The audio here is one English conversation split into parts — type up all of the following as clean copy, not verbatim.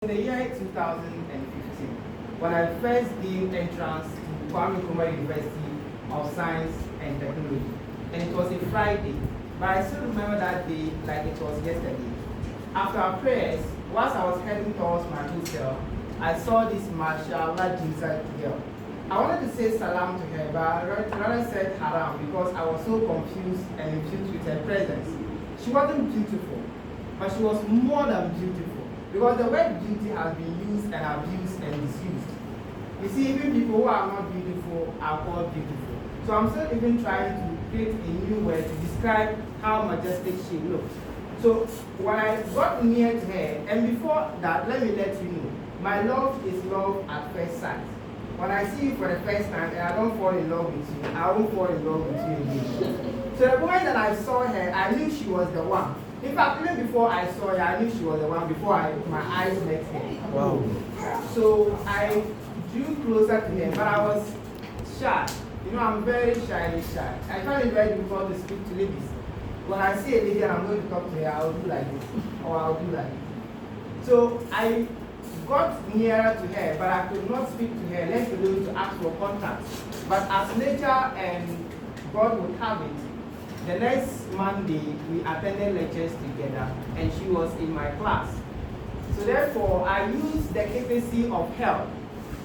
In the year 2015, when I first gained entrance to Kwame Nkrumah University of Science and Technology, and it was a Friday, but I still remember that day like it was yesterday. After our prayers, whilst I was heading towards my hotel, I saw this Mashallah Jinsa girl. I wanted to say salam to her, but I rather said haram because I was so confused and infused with her presence. She wasn't beautiful, but she was more than beautiful. Because the word beauty has been used and abused and misused. You see, even people who are not beautiful are called beautiful. So I'm still even trying to create a new word to describe how majestic she looked. So when I got near to her, and before that, let me let you know, my love is love at first sight. When I see you for the first time and I don't fall in love with you, I won't fall in love with you again. So the moment that I saw her, I knew she was the one. In fact, even before I saw her, I knew she was the one before my eyes met her. Wow. So I drew closer to her, but I was shy. You know, I'm very shy. I find it very difficult to speak to ladies. When I see a lady and I'm going to talk to her, I'll do like this, or I'll do like this. So I got nearer to her, but I could not speak to her, lest alone to ask for contact. But as nature and God would have it, the next Monday, we attended lectures together, and she was in my class. So therefore, I used the courtesy of help,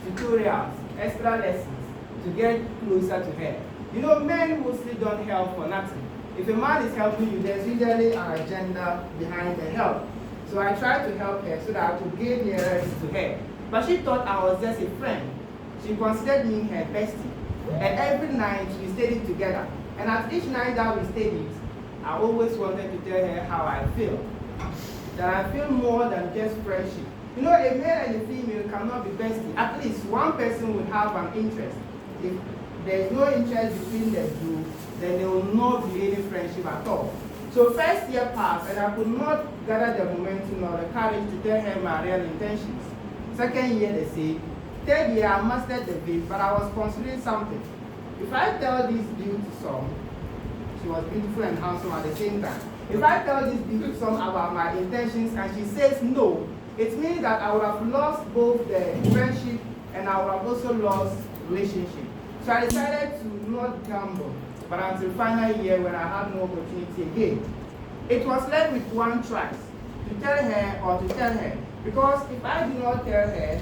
tutorials, extra lessons, to get closer to her. You know, men mostly don't help for nothing. If a man is helping you, there's usually an agenda behind the help. So I tried to help her so that I could get nearer to her. But she thought I was just a friend. She considered me her bestie. And every night, we studied together. And at each night that we studied, I always wanted to tell her how I feel. That I feel more than just friendship. You know, a male and a female cannot be besties. At least one person would have an interest. If there is no interest between the two, then there will not be any friendship at all. So first year passed, and I could not gather the momentum or the courage to tell her my real intentions. Second year, they say. Third year, I mastered the beat, but I was considering something. If I tell this beauty song, she was beautiful and handsome at the same time. If I tell this beauty song about my intentions and she says no, it means that I would have lost both the friendship and I would have also lost relationship. So I decided to not gamble, but until final year when I had no opportunity again. It was left with one choice, to tell her or to tell her. Because if I do not tell her,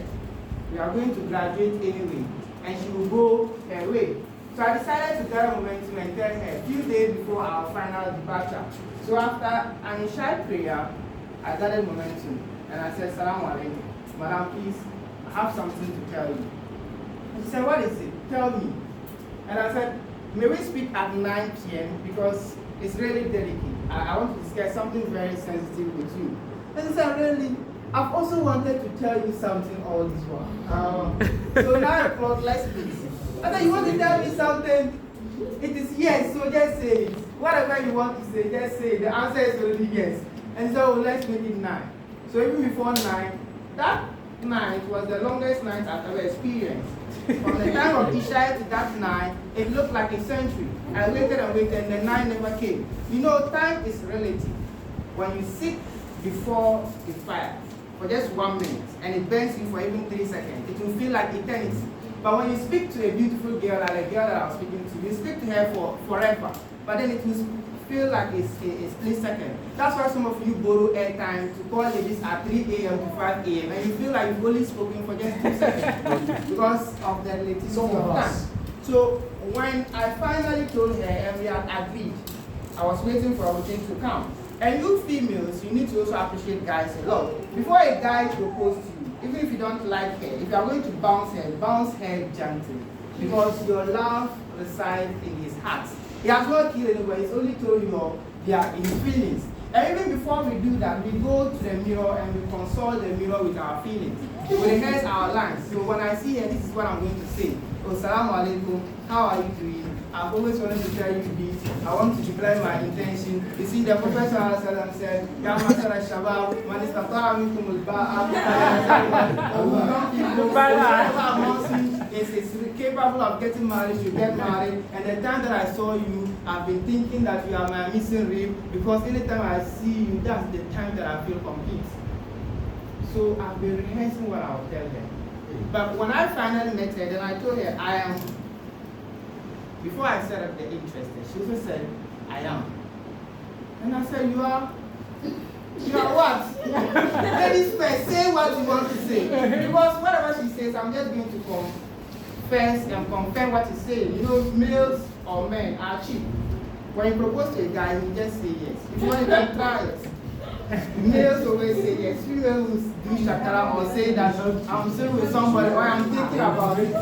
we are going to graduate anyway, and she will go her way. So I decided to gather momentum and tell her a few days before our final departure. So after an initial prayer, I gathered momentum and I said, Salam alaikum. Madam, please, I have something to tell you. And she said, what is it? Tell me. And I said, may we speak at 9 p.m. because it's really delicate. I want to discuss something very sensitive with you. And she said, really? I've also wanted to tell you something all this while. So 9 o'clock, let's speak. I said, you want to tell me something? It is yes, so just say it. Whatever you want to say, just say it. The answer is already yes. And so let's make it 9. So even before 9, that night was the longest night I've ever experienced. From the time of Isha to that night, it looked like a century. I waited and waited, and the 9 never came. You know, time is relative. When you sit before the fire for just 1 minute, and it burns you for even 3 seconds, it will feel like eternity. But when you speak to a beautiful girl, like the girl that I was speaking to, you speak to her for forever. But then it will feel like a split second. That's why some of you borrow airtime to call ladies at 3 a.m. to 5 a.m. and you feel like you've only spoken for just 2 seconds because of the relativity of time. So when I finally told her and we had agreed, I was waiting for everything to come. And you females, you need to also appreciate guys a lot. Before a guy proposes to you, even if you don't like her, if you are going to bounce her gently. Because your love resides in his heart. He has not killed anybody, he's only told you they are in feelings. And even before we do that, we go to the mirror and we consult the mirror with our feelings. We rehearse our lines. So when I see her, this is what I'm going to say. Oh, salam alaikum, how are you doing? I've always wanted to tell you this. I want to declare my intention. You see, the Prophet said, Ya Masara Shabab, Man istata'a minkum al-ba'a, is capable of getting married, you get married. And the time that I saw you, I've been thinking that you are my missing rib, because anytime I see you, that's the time that I feel complete. So I've been rehearsing what I'll tell her. But when I finally met her, then I told her I am. Before I set up the interest, she also said, I am. And I said, you are? You are what? Ladies first, say what you want to say. Because whatever she says, I'm just going to confess and confirm what she's saying. You know, males or men are cheap. When you propose to a guy, you just say yes. If you want, you can try it. Males always say yes. Females do shakara or say that I'm still with somebody or I'm thinking about it.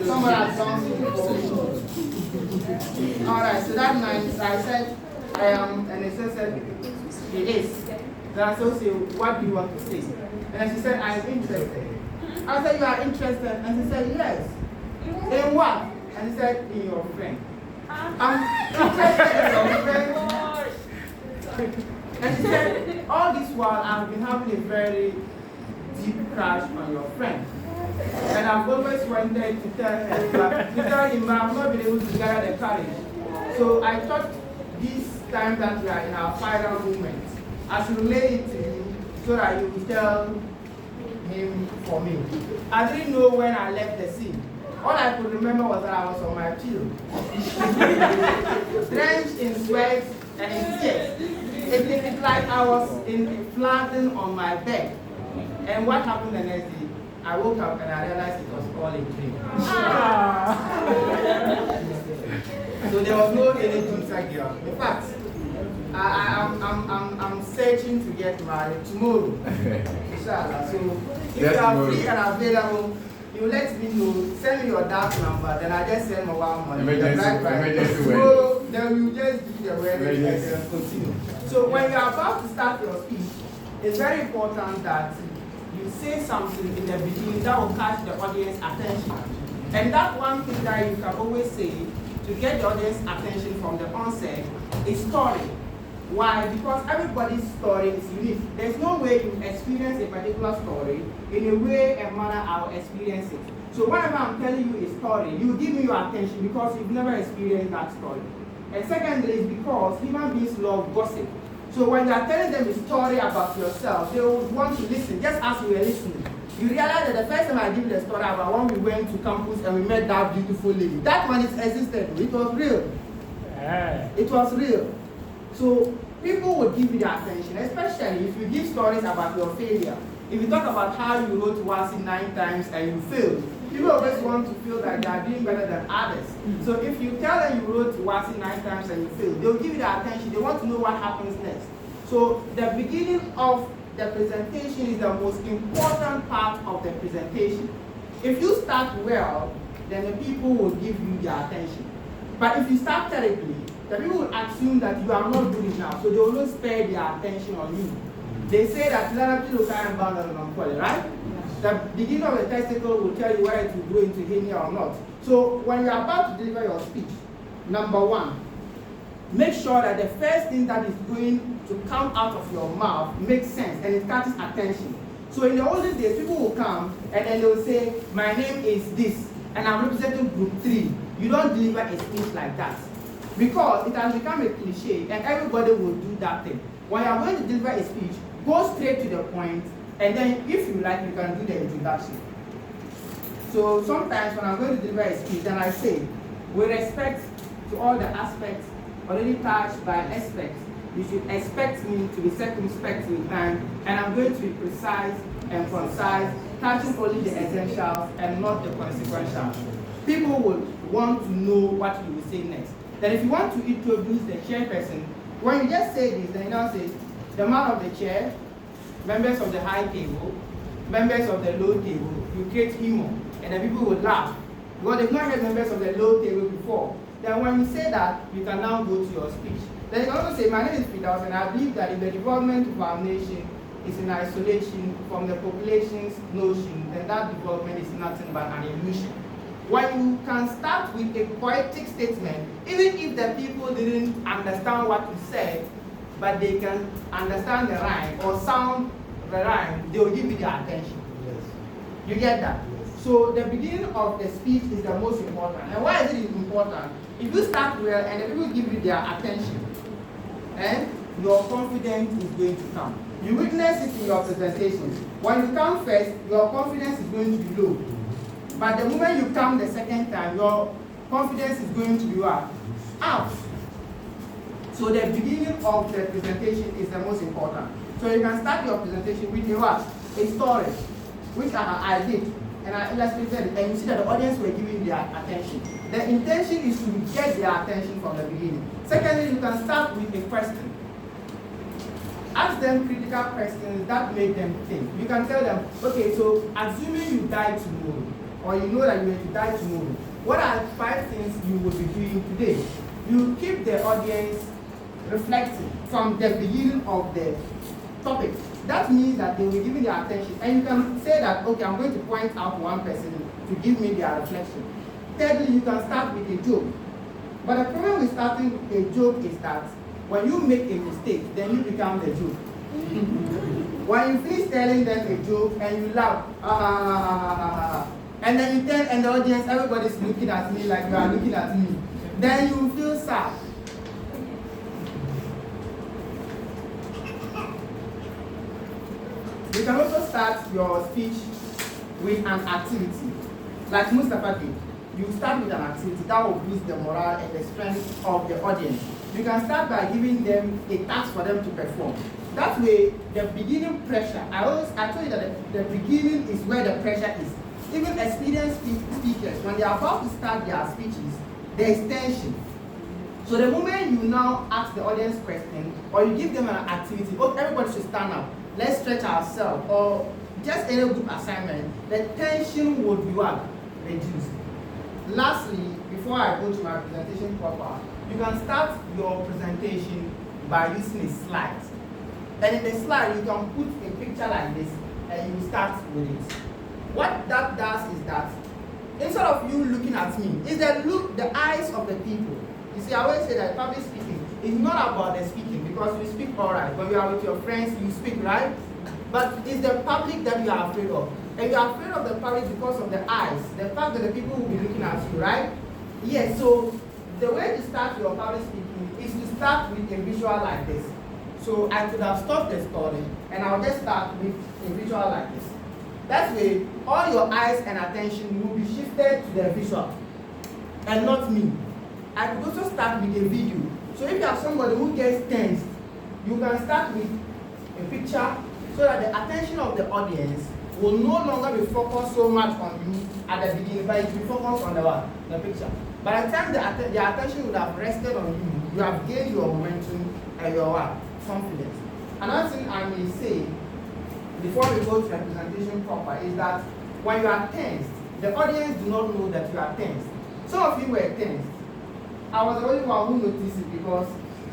Somebody has done something. Alright, so that night I said I am, and she said it is. Then I said, okay, what do you want to say? And she said, I'm interested. I said, you are interested? And she said, yes. In what? And she said, in your friend. I'm interested in your friend. And she said, all this while I've been having a very deep crush on your friend. And I've always wanted to tell her, but I've not been able to gather the courage. So I thought this time that we are in our final moment, I should relay it to you so that you will tell him for me. I didn't know when I left the scene. All I could remember was that I was on my pillow, drenched in sweat and in tears. It's like I was floating on my bed. And what happened the next day? I woke up and I realized it was all a dream. So there was no any inside girl. In fact, I'm searching to get married tomorrow. Inshallah. So if you are free and available, you let me know, send me your dark number, then I just send mobile money. Emergency so then we just do the wedding and then continue. So when you are about to start your speech, it's very important that you say something in the beginning that will catch the audience attention. And that one thing that you can always say to get the audience attention from the onset is story. Why? Because everybody's story is unique. There's no way you experience a particular story in a way and manner I'll experience it. So whenever I'm telling you a story, you give me your attention because you've never experienced that story. And secondly, is because human beings love gossip. So when you are telling them a story about yourself, they will want to listen, just as you were listening. You realize that the first time I give the story about when we went to campus and we met that beautiful lady, that one is existed. It was real. It was real. So people will give you the attention, especially if you give stories about your failure. If you talk about how you wrote WASI 9 times and you failed, people always want to feel that they are doing better than others. So if you tell them you wrote WASI 9 times and you failed, they'll give you the attention. They want to know what happens next. So the beginning of the presentation is the most important part of the presentation. If you start well, then the people will give you their attention. But if you start terribly, the people will assume that you are not good enough, so they will not spare their attention on you. They say that right? The beginning of the testicle will tell you whether it will grow into hernia or not. So when you are about to deliver your speech, number one, make sure that the first thing that is going to come out of your mouth makes sense and it catches attention. So in the olden days, people will come and then they will say, my name is this, and I'm representing group 3. You don't deliver a speech like that. Because it has become a cliche and everybody will do that thing. When you are going to deliver a speech, go straight to the point, and then if you like, you can do the introduction. So sometimes when I'm going to deliver a speech, then I say, with respect to all the aspects already touched by experts, you should expect me to be circumspect in time, and I'm going to be precise and concise, touching only the essentials and not the consequentials. People would want to know what you will say next. Then if you want to introduce the chairperson, when you just say this, then you now say, the man of the chair, members of the high table, members of the low table, you create humor, and then people would laugh. Because they've not heard members of the low table before. Then when you say that, you can now go to your speech. Then you can also say, my name is Fidaus, and I believe that if the development of our nation is in isolation from the population's notion, then that development is nothing but an illusion. When you can start with a poetic statement, even if the people didn't understand what you said, but they can understand the rhyme or sound the rhyme, they will give you their attention. Yes. You get that? Yes. So the beginning of the speech is the most important. And why is it important? If you start well and the people give you their attention, and your confidence is going to come. You witness it in your presentation. When you come first, your confidence is going to be low. But the moment you come the second time, your confidence is going to be what? Up. So the beginning of the presentation is the most important. So you can start your presentation with a what? A story, which I did. And I illustrated it, and you see that the audience were giving their attention. The intention is to get their attention from the beginning. Secondly, you can start with a question. Ask them critical questions that make them think. You can tell them, okay, so assuming you die tomorrow, or you know that you're going to die tomorrow, what are 5 things you will be doing today? You keep the audience reflecting from the beginning of the topic. That means that they will be giving their attention. And you can say that, okay, I'm going to point out one person to give me their reflection. Thirdly, you can start with a joke. But the problem with starting a joke is that when you make a mistake, then you become the joke. When you finish telling them a joke and you laugh, and then you tell and the audience, everybody's looking at me like you are looking at me, then you feel sad. You can also start your speech with an activity, like Mustafa did. You start with an activity that will boost the morale and the strength of the audience. You can start by giving them a task for them to perform. That way, the beginning pressure, I told you that the beginning is where the pressure is. Even experienced speakers, when they are about to start their speeches, there is tension. So the moment you now ask the audience question, or you give them an activity, oh, everybody should stand up, let's stretch ourselves, or just any group assignment, the tension would be what? Reduced. Lastly, before I go to my presentation proper, you can start your presentation by using a slide. And in the slide, you can put a picture like this, and you start with it. What that does is that, instead of you looking at me, is the eyes of the people. You see, I always say that public speaking is not about the speaking, because you speak all right. When you are with your friends, you speak right. But it's the public that you are afraid of. And you are afraid of the public because of the eyes, the fact that the people will be looking at you, right? Yes, so the way to start your public speaking is to start with a visual like this. So I could have stopped the story, and I'll just start with a visual like this. That way, all your eyes and attention will be shifted to the visual, and not me. I could also start with a video. So if you have somebody who gets tense, you can start with a picture so that the attention of the audience will no longer be focused so much on you at the beginning, but it will be focused on the picture. By the time the attention would have rested on you, you have gained your momentum and your confidence. Another thing I may say before we go to the presentation proper is that when you are tensed, the audience do not know that you are tensed. Some of you were tensed. I was the only one who noticed it because,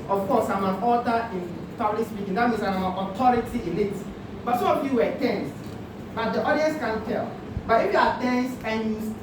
of course, I'm an author in public speaking. That means I'm an authority in it. But some of you were tensed, but the audience can't tell. But if you are tense and you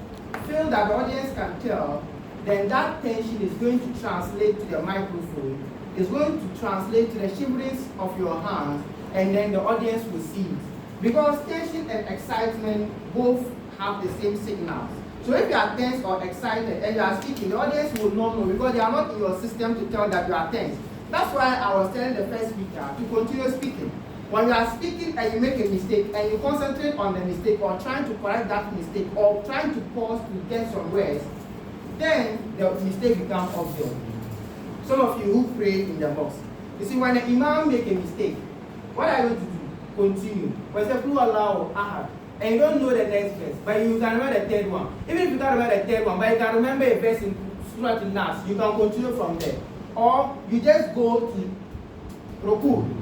feel that the audience can tell, then that tension is going to translate to the microphone. It's going to translate to the shiverings of your hands, and then the audience will see it. Because tension and excitement both have the same signals. So if you are tense or excited and you are speaking, the audience will not know because they are not in your system to tell that you are tense. That's why I was telling the first speaker to continue speaking. When you are speaking and you make a mistake and you concentrate on the mistake or trying to correct that mistake or trying to pause to get some words, then the mistake becomes obvious. Some of you who pray in the mosque, you see, when the imam make a mistake, what are you going to do? Continue. When you say, Allahu Ahad, and you don't know the next verse, but you can remember the third one. Even if you can't remember the third one, but you can remember a verse in Surah Al-Nas, you can continue from there. Or you just go to Ruku.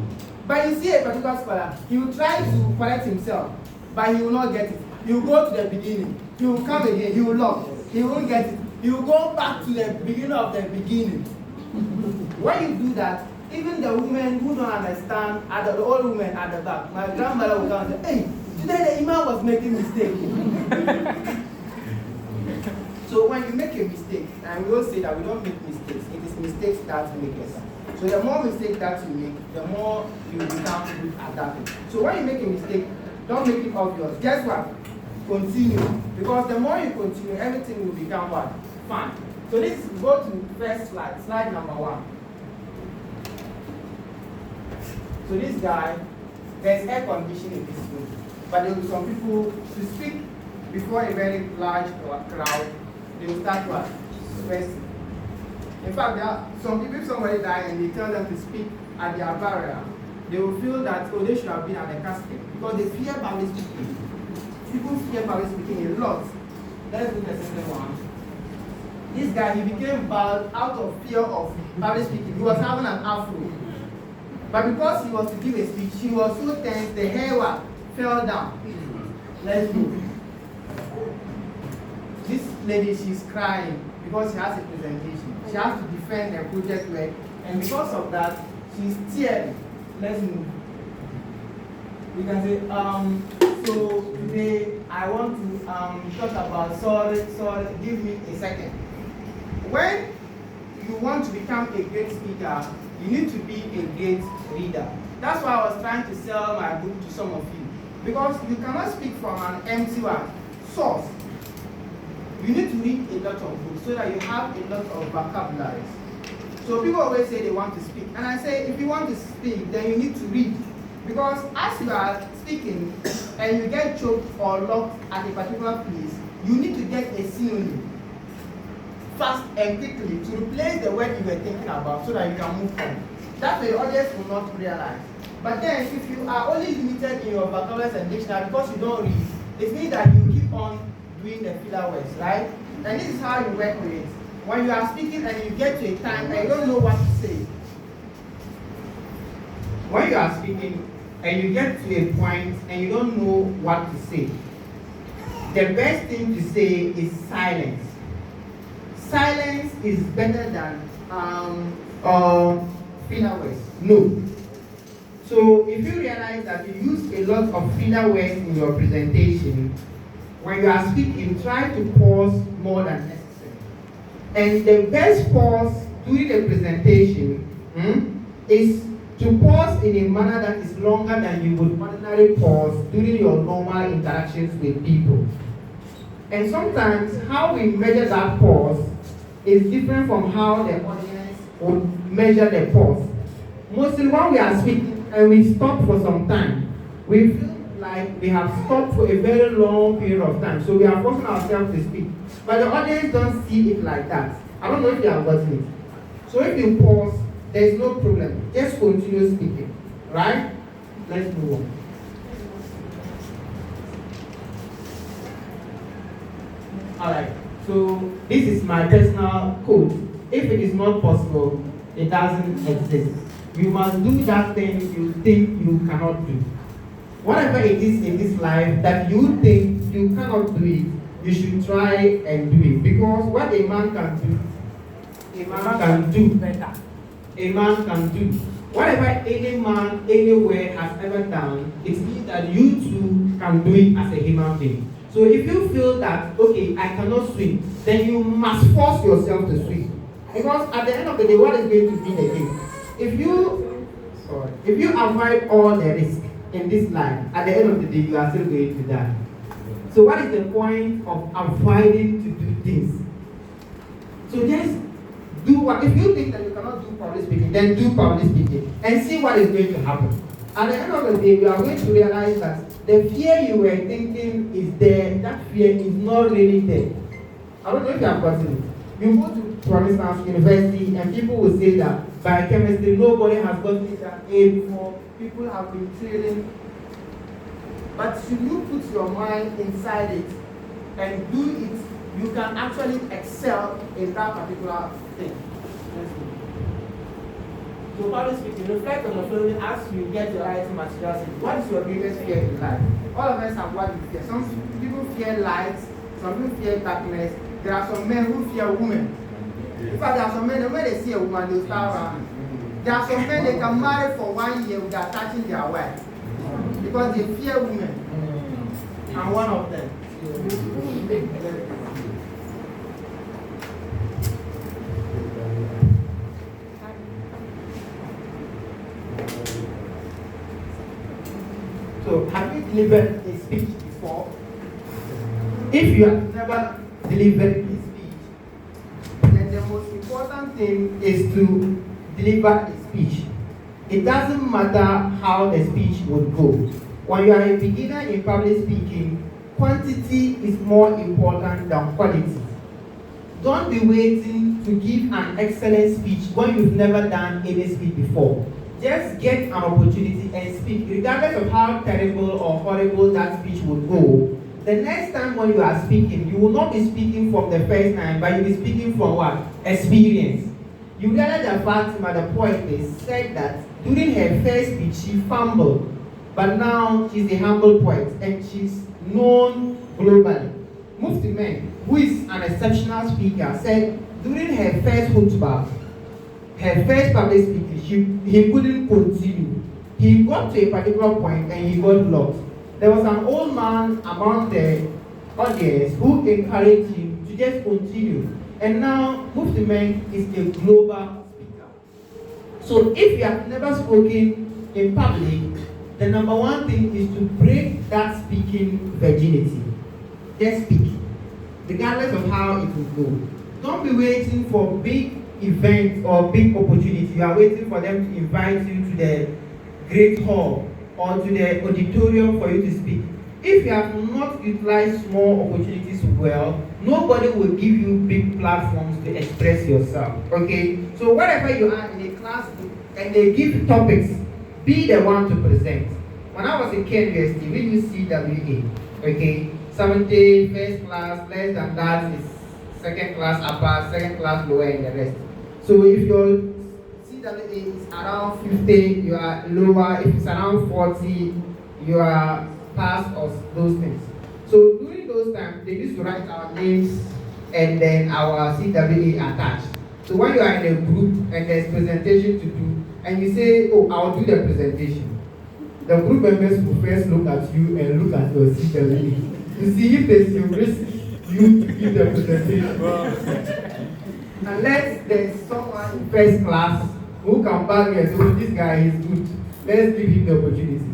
But you see a particular scholar, he will try to correct himself, but he will not get it. He will go to the beginning. He will come again. He will not. He won't get it. He will go back to the beginning of the beginning. When you do that, even the women who don't understand, the old women at the back, my grandmother will come and say, hey, today the imam was making mistake. So when you make a mistake, and we will say that we don't make mistakes, it is mistakes that make us. So the more mistakes that you make, the more you become good at that thing. So when you make a mistake, don't make it obvious. Guess what? Continue. Because the more you continue, everything will become what? Fun. So this go to first slide, slide number 1. So this guy there's air conditioning in this room, but there will be some people to speak before a very large crowd, they will start what? Stressing. In fact, there are some people, if somebody dies and they tell them to speak at their burial, they will feel that, oh, they should have been at the casket because they fear public speaking. People fear public speaking a lot. Let's do the second one. This guy, he became bald out of fear of public speaking. He was having an afro. But because he was to give a speech, he was so tense, the hair fell down. Let's go. This lady, she's crying because she has a presentation. She has to defend her project work, and because of that, she's tearing. Let's move. We can say, so today I want to talk about sorry, give me a second. When you want to become a great speaker, you need to be a great reader. That's why I was trying to sell my book to some of you. Because you cannot speak from an empty source. You need to read a lot of books so that you have a lot of vocabularies. So people always say they want to speak. And I say, if you want to speak, then you need to read. Because as you are speaking and you get choked or locked at a particular place, you need to get a synonym fast and quickly to replace the word you were thinking about so that you can move on. That way the audience will not realize. But then if you are only limited in your vocabulary and dictionary because you don't read, it means that you keep on doing the filler words, right? And this is how you work with it. When you are speaking and you get to a time and you don't know what to say. When you are speaking and you get to a point and you don't know what to say, the best thing to say is silence. Silence is better than filler words. No. So if you realize that you use a lot of filler words in your presentation, when you are speaking, try to pause more than necessary. And the best pause during the presentation is to pause in a manner that is longer than you would ordinarily pause during your normal interactions with people. And sometimes how we measure that pause is different from how the audience would measure the pause. Mostly when we are speaking and we stop for some time, we feel like we have stopped for a very long period of time. So we are forcing ourselves to speak. But the audience don't see it like that. I don't know if you have gotten it. So if you pause, there is no problem. Just continue speaking. Right? Let's move on. Alright. So this is my personal code. If it is not possible, it doesn't exist. You must do that thing you think you cannot do. Whatever it is in this life that you think you cannot do it, you should try and do it. Because what a man can do, a man can do better. A man can do. Whatever any man anywhere has ever done, it means that you too can do it as a human being. So if you feel that, okay, I cannot swim, then you must force yourself to swim. Because at the end of the day, what is going to be the game? If you avoid all the risk in this life, at the end of the day, you are still going to die. So what is the point of avoiding to do things? So just do what, if you think that you cannot do public speaking, then do public speaking and see what is going to happen. At the end of the day, you are going to realize that the fear you were thinking is there, that fear is not really there. I don't know if you have gotten it. You go to, for instance, university and people will say that biochemistry, nobody has gotten it an A before, people have been training. But should you put your mind inside it and do it, you can actually excel in that particular thing. So public speaking, reflect on the following as you get your writing materials. What is your greatest fear in life? All of us have what we fear. Some people fear light, some people fear darkness. There are some men who fear women. In fact, there are some men, when they see a woman, they will start running. There are some men, they can marry for 1 year without touching their wife. Because they fear women. I'm one of them. So, have you delivered a speech before? If you have never delivered a speech, then the most important thing is to deliver a speech. A it doesn't matter how the speech would go. When you are a beginner in public speaking, quantity is more important than quality. Don't be waiting to give an excellent speech when you've never done any speech before. Just get an opportunity and speak, regardless of how terrible or horrible that speech would go. The next time when you are speaking, you will not be speaking from the first time, but you'll be speaking from what? Experience. You realize that Fatima, the poetess, said that during her first speech, she fumbled. But now she's a humble poet and she's known globally. Mufti Men, who is an exceptional speaker, said during her first khutbah, her first public speaking, he couldn't continue. He got to a particular point and he got lost. There was an old man among the audience who encouraged him to just continue. And now Mufti Men is a global speaker. So if you have never spoken in public, the number one thing is to break that speaking virginity. Just speak, regardless of how it will go. Don't be waiting for big events or big opportunities. You are waiting for them to invite you to the great hall or to the auditorium for you to speak. If you have not utilized small opportunities well, nobody will give you big platforms to express yourself. Okay? So wherever you are in a class and they give topics, be the one to present. When I was in KNUST, we used CWA. Okay? 70, first class, less than that is second class upper, second class lower, and the rest. So if your CWA is around 50, you are lower. If it's around 40, you are past of those things. So during those times, they used to write our names and then our CWA attached. So when you are in a group and there's presentation to do, and you say, oh, I'll do the presentation, the group members will first look at you and look at your CWA to see if there's a risk you to give the presentation. Unless there's someone in first class who can back me and say, oh, this guy is good, let's give him the opportunity.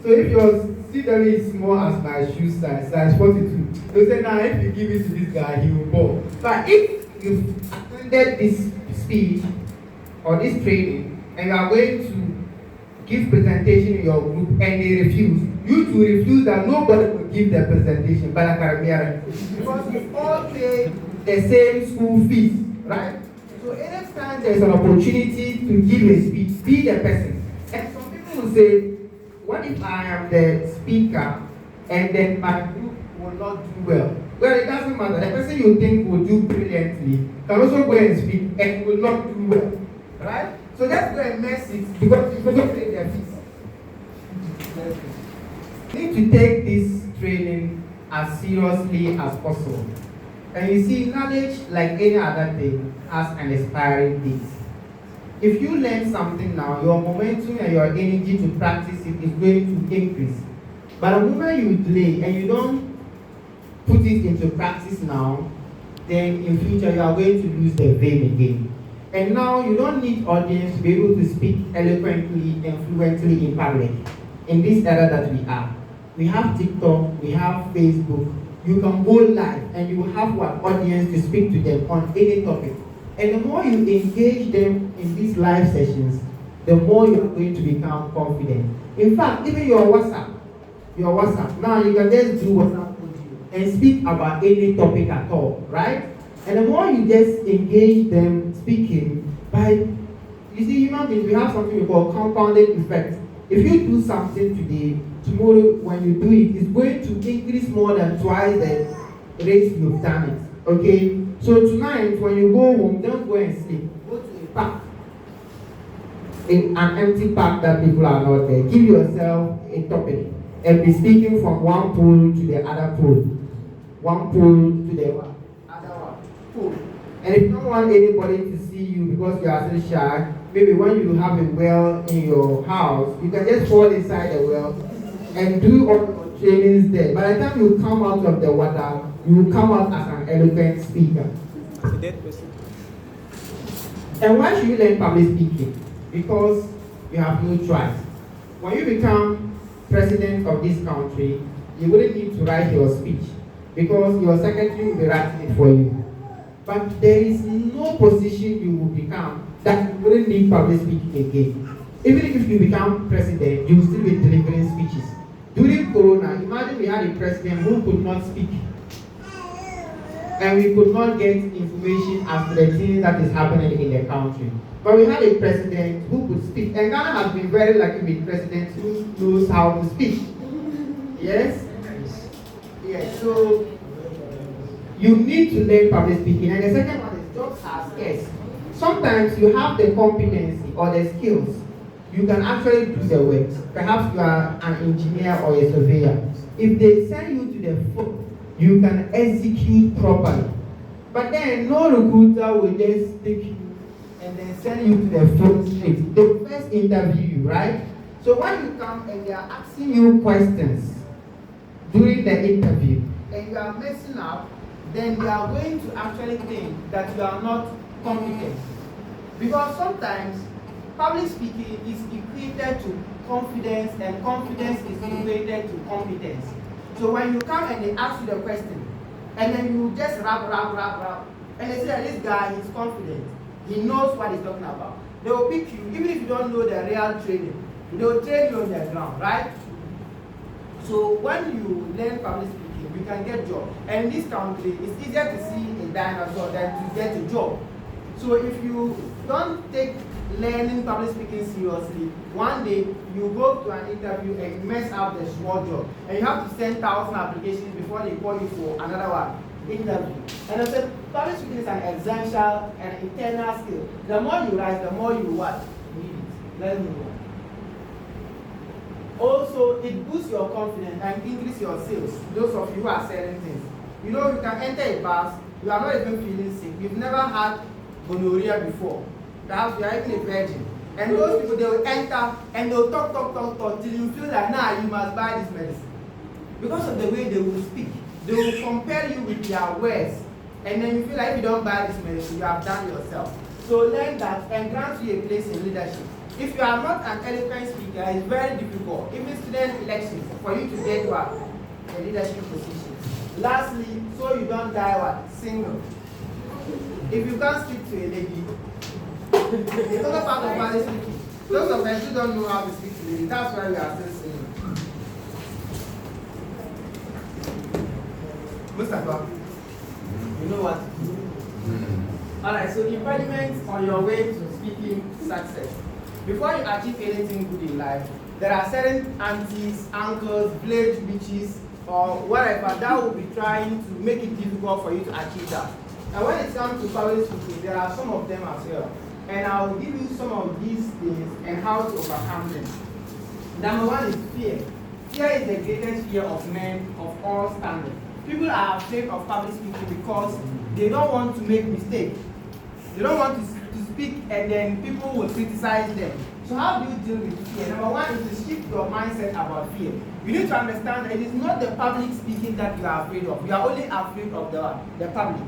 So if your CWA is small as my shoe size 42, they'll say, nah, if you give it to this guy, he will ball. But if you've attended this speech or this training and you are going to give presentation in your group and they refuse, you to refuse that nobody will give the presentation, because we all pay the same school fees, right? So anytime there's an opportunity to give a speech, be the person. And some people will say, what if I am the speaker and then my group will not do well? Well, it doesn't matter. The person you think will do brilliantly can also go and speak and will not do well, right? So just go and mess it because you also pay their fees. You need to take this training as seriously as possible. And you see, knowledge, like any other thing, has an expiring date. If you learn something now, your momentum and your energy to practice it is going to increase. But the moment you delay and you don't put it into practice now, then in future you are going to lose the vein again. And now you don't need audience to be able to speak eloquently and fluently in public. In this era that we are, we have TikTok, we have Facebook. You can go live and you will have one audience to speak to them on any topic. And the more you engage them in these live sessions, the more you are going to become confident. In fact, even your WhatsApp, now you can just do WhatsApp and speak about any topic at all, right? And the more you just engage them speaking, you see, human beings, we have something we call compounded effect. If you do something today, tomorrow when you do it, it's going to increase more than twice the rate you've done it. Okay? So tonight, when you go home, don't go and sleep. Go to a park. In an empty park that people are not there. Give yourself a topic and be speaking from one pool to the other pool. One pool to the other one. Pool. And if you don't want anybody to see you because you are so shy, maybe when you have a well in your house, you can just fall inside the well and do all your trainings there. By the time you come out of the water, you will come out as an eloquent speaker. And why should you learn public speaking? Because you have no choice. When you become president of this country, you wouldn't need to write your speech because your secretary will be writing it for you. But there is no position you will become that you wouldn't need public speaking again. Even if you become president, you will still be delivering speeches. During Corona, imagine we had a president who could not speak. And we could not get information as to the things that is happening in the country. But we had a president who could speak. And Ghana has been very lucky with presidents who knows how to speak. Yes? Yes. So you need to learn public speaking. And the second one is jobs are scarce. Sometimes you have the competency or the skills. You can actually do the work. Perhaps you are an engineer or a surveyor. If they send you to the field, you can execute properly. But then no recruiter will just take you and then send you to the field straight. They will first interview you, right? So when you come and they are asking you questions during the interview and you are messing up, then they are going to actually think that you are not competent. Because sometimes public speaking is equated to confidence, and confidence is equated to competence. So when you come and they ask you the question, and then you just rap, and they say that this guy is confident, he knows what he's talking about. They will pick you, even if you don't know the real training, they will train you on the ground, right? So when you learn public speaking, you can get job. And in this country, it's easier to see a dinosaur than to get a job. So if you don't take learning public speaking seriously, one day you go to an interview and you mess up the small job, and you have to send 1,000 applications before they call you for another one interview. And I said, public speaking is an essential and internal skill. The more you write, the more you what? Need it. Let's move on. Also, it boosts your confidence and increases your sales. Those of you who are selling things, you know, you can enter a bus, you are not even feeling sick, you've never had gonorrhea before. Perhaps you are even a virgin. And those people, they will enter and they will talk till you feel like, nah, you must buy this medicine. Because of the way they will speak, they will compare you with their words. And then you feel like if you don't buy this medicine, you have done yourself. So learn that and grant you a place in leadership. If you are not an eloquent speaker, it's very difficult, even student elections, for you to get what? A leadership position. Lastly, so you don't die what? Single. If you can't speak to a lady, it's not a part of public speaking. Those of us who don't know how to speak to ladies, that's why we are still single. Mustafa, you know what to do. Alright, so impediments on your way to speaking success. Before you achieve anything good in life, there are certain aunties, uncles, village witches, or whatever that will be trying to make it difficult for you to achieve that. And when it comes to public speaking, there are some of them as well. And I will give you some of these things and how to overcome them. Number one is fear. Fear is the greatest fear of men of all standards. People are afraid of public speaking because they don't want to make mistakes. They don't want to speak and then people will criticize them. So how do you deal with fear? Number one is to shift your mindset about fear. You need to understand that it is not the public speaking that you are afraid of. You are only afraid of the public.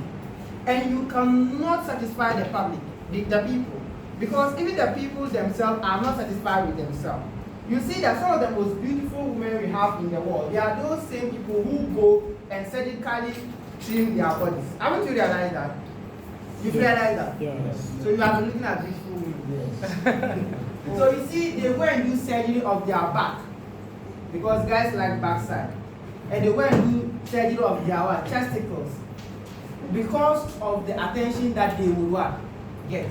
And you cannot satisfy the public, the people. Because even the people themselves are not satisfied with themselves. You see that some of the most beautiful women we have in the world, they are those same people who go and surgically trim their bodies. Haven't you realized that? You've realized that? Yes. So you have been looking at beautiful women. Yes. So you see, they go and do surgery of their back. Because guys like backside. And they go and do surgery of their testicles. Because of the attention that they would get.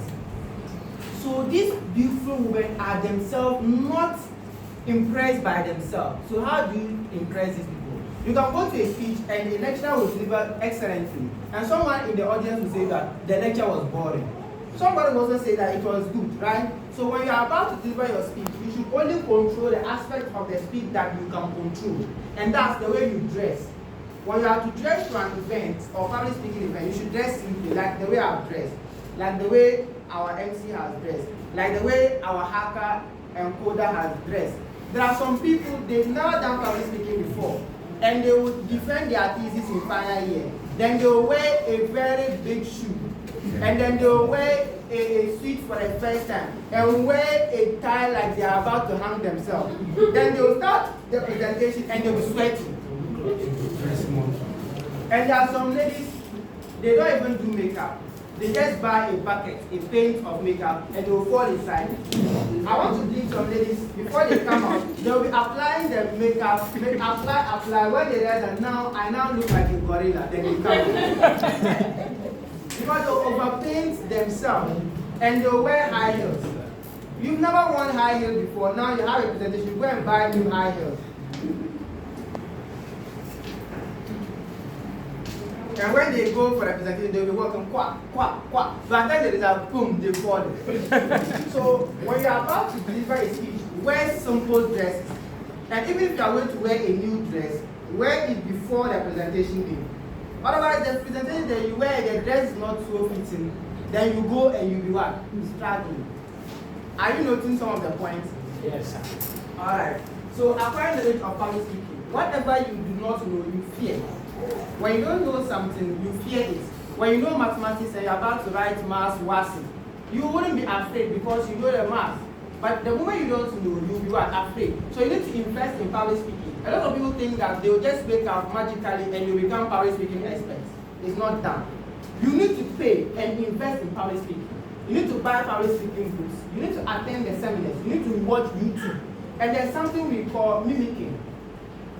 So these beautiful women are themselves not impressed by themselves. So how do you impress these people? You can go to a speech and the lecturer will deliver excellently. And someone in the audience will say that the lecture was boring. Somebody will also say that it was good, right? So when you are about to deliver your speech, you should only control the aspect of the speech that you can control. And that's the way you dress. When you are to dress to an event or public speaking event, you should dress simply, like the way I've dressed, like the way our MC has dressed, like the way our hacker and coder has dressed. There are some people, they've never done public speaking before, and they will defend their thesis in final year. Then they will wear a very big shoe, and then they will wear a suit for the first time, and wear a tie like they are about to hang themselves. Then they will start the presentation and they will sweating. And there are some ladies, they don't even do makeup. they just buy a bucket, a paint of makeup, and they will fall inside. I want to bring some ladies, before they come out, they will be applying the makeup, apply. When they realize that I now look like a gorilla, then they come. Because they overpaint themselves, and they wear high heels. You've never worn high heels before, now you have a presentation, go and buy new high heels. And when they go for a presentation, they'll be walking quack, quack, quack. By the time there is a boom, they fall. So when you are about to deliver a speech, wear simple dresses. And even if you are going to wear a new dress, wear it before the presentation day. Otherwise, the presentation that you wear, the dress is not so fitting. Then you go and you'll be what? Struggling. Are you noting some of the points? Yes, sir. Alright. So acquiring knowledge of public speaking. Whatever you do not know, you fear. When you don't know something, you fear it. When you know mathematics and you're about to write maths, WASI, you wouldn't be afraid because you know the math. But the moment you don't know, you'll be what? Afraid. So you need to invest in public speaking. A lot of people think that they will just wake up magically and you become public speaking experts. It's not done. You need to pay and invest in public speaking. You need to buy public speaking books. You need to attend the seminars. You need to watch YouTube. And there's something we call mimicking.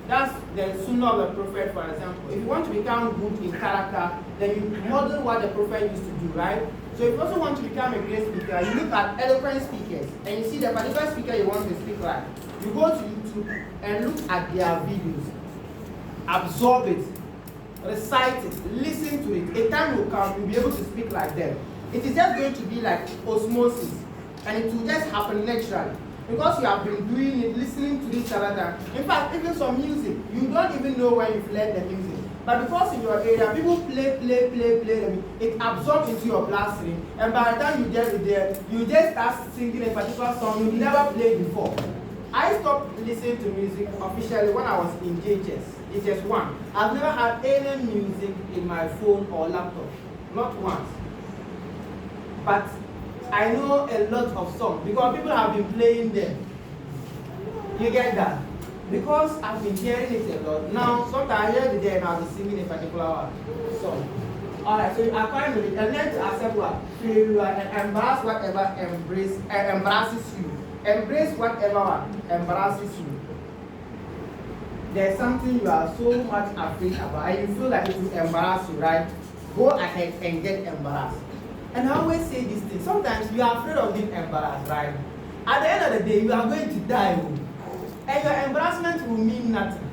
That's the sunnah of the prophet, for example. If you want to become good in character, then you model what the prophet used to do, right? So if you also want to become a great speaker, you look at eloquent speakers, and you see the particular speaker you want to speak like. You go to YouTube and look at their videos, absorb it, recite it, listen to it. A time will come, you'll be able to speak like them. It is just going to be like osmosis, and it will just happen naturally. Because you have been doing it, listening to this other. In fact, even some music, you don't even know when you've learned the music. But because in your area, people play them, it absorbs into your bloodstream. And by the time you get there, you just start singing a particular song you never played before. I stopped listening to music officially when I was in JHS1. I've never had any music in my phone or laptop, not once. But I know a lot of songs because people have been playing them. You get that? Because I've been hearing it a lot. Now, sometimes I hear the day and I'll be singing a particular song. Alright, so you acquire knowledge and learn to accept what? Failure and embrace whatever embarrasses you. Embrace whatever embarrasses you. There's something you are so much afraid about and you feel like it will embarrass you, right? Go ahead and get embarrassed. And I always say this thing, sometimes you are afraid of being embarrassed, right? At the end of the day, you are going to die. And your embarrassment will mean nothing.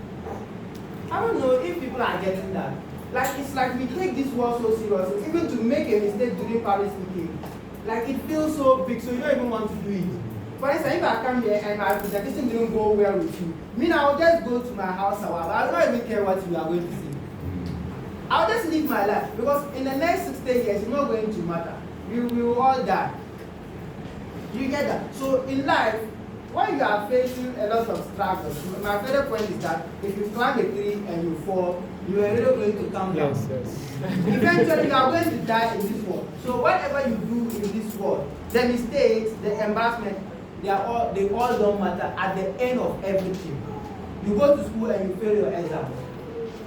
I don't know if people are getting that. Like, it's like we take this world so seriously, even to make a mistake during public speaking. Like, it feels so big, so you don't even want to do it. For instance, if I come here and my presentation didn't go well with you, I'll just go to my house, I don't even care what you are going to say. I'll just live my life because in the next 60 years, it's not going to matter. We will all die. You get that? So in life, when you are facing a lot of struggles, my favorite point is that if you climb a tree and you fall, you are really going to come down. Yes. Eventually, you are going to die in this world. So whatever you do in this world, the mistakes, the embarrassment, they all don't matter at the end of everything. You go to school and you fail your exam.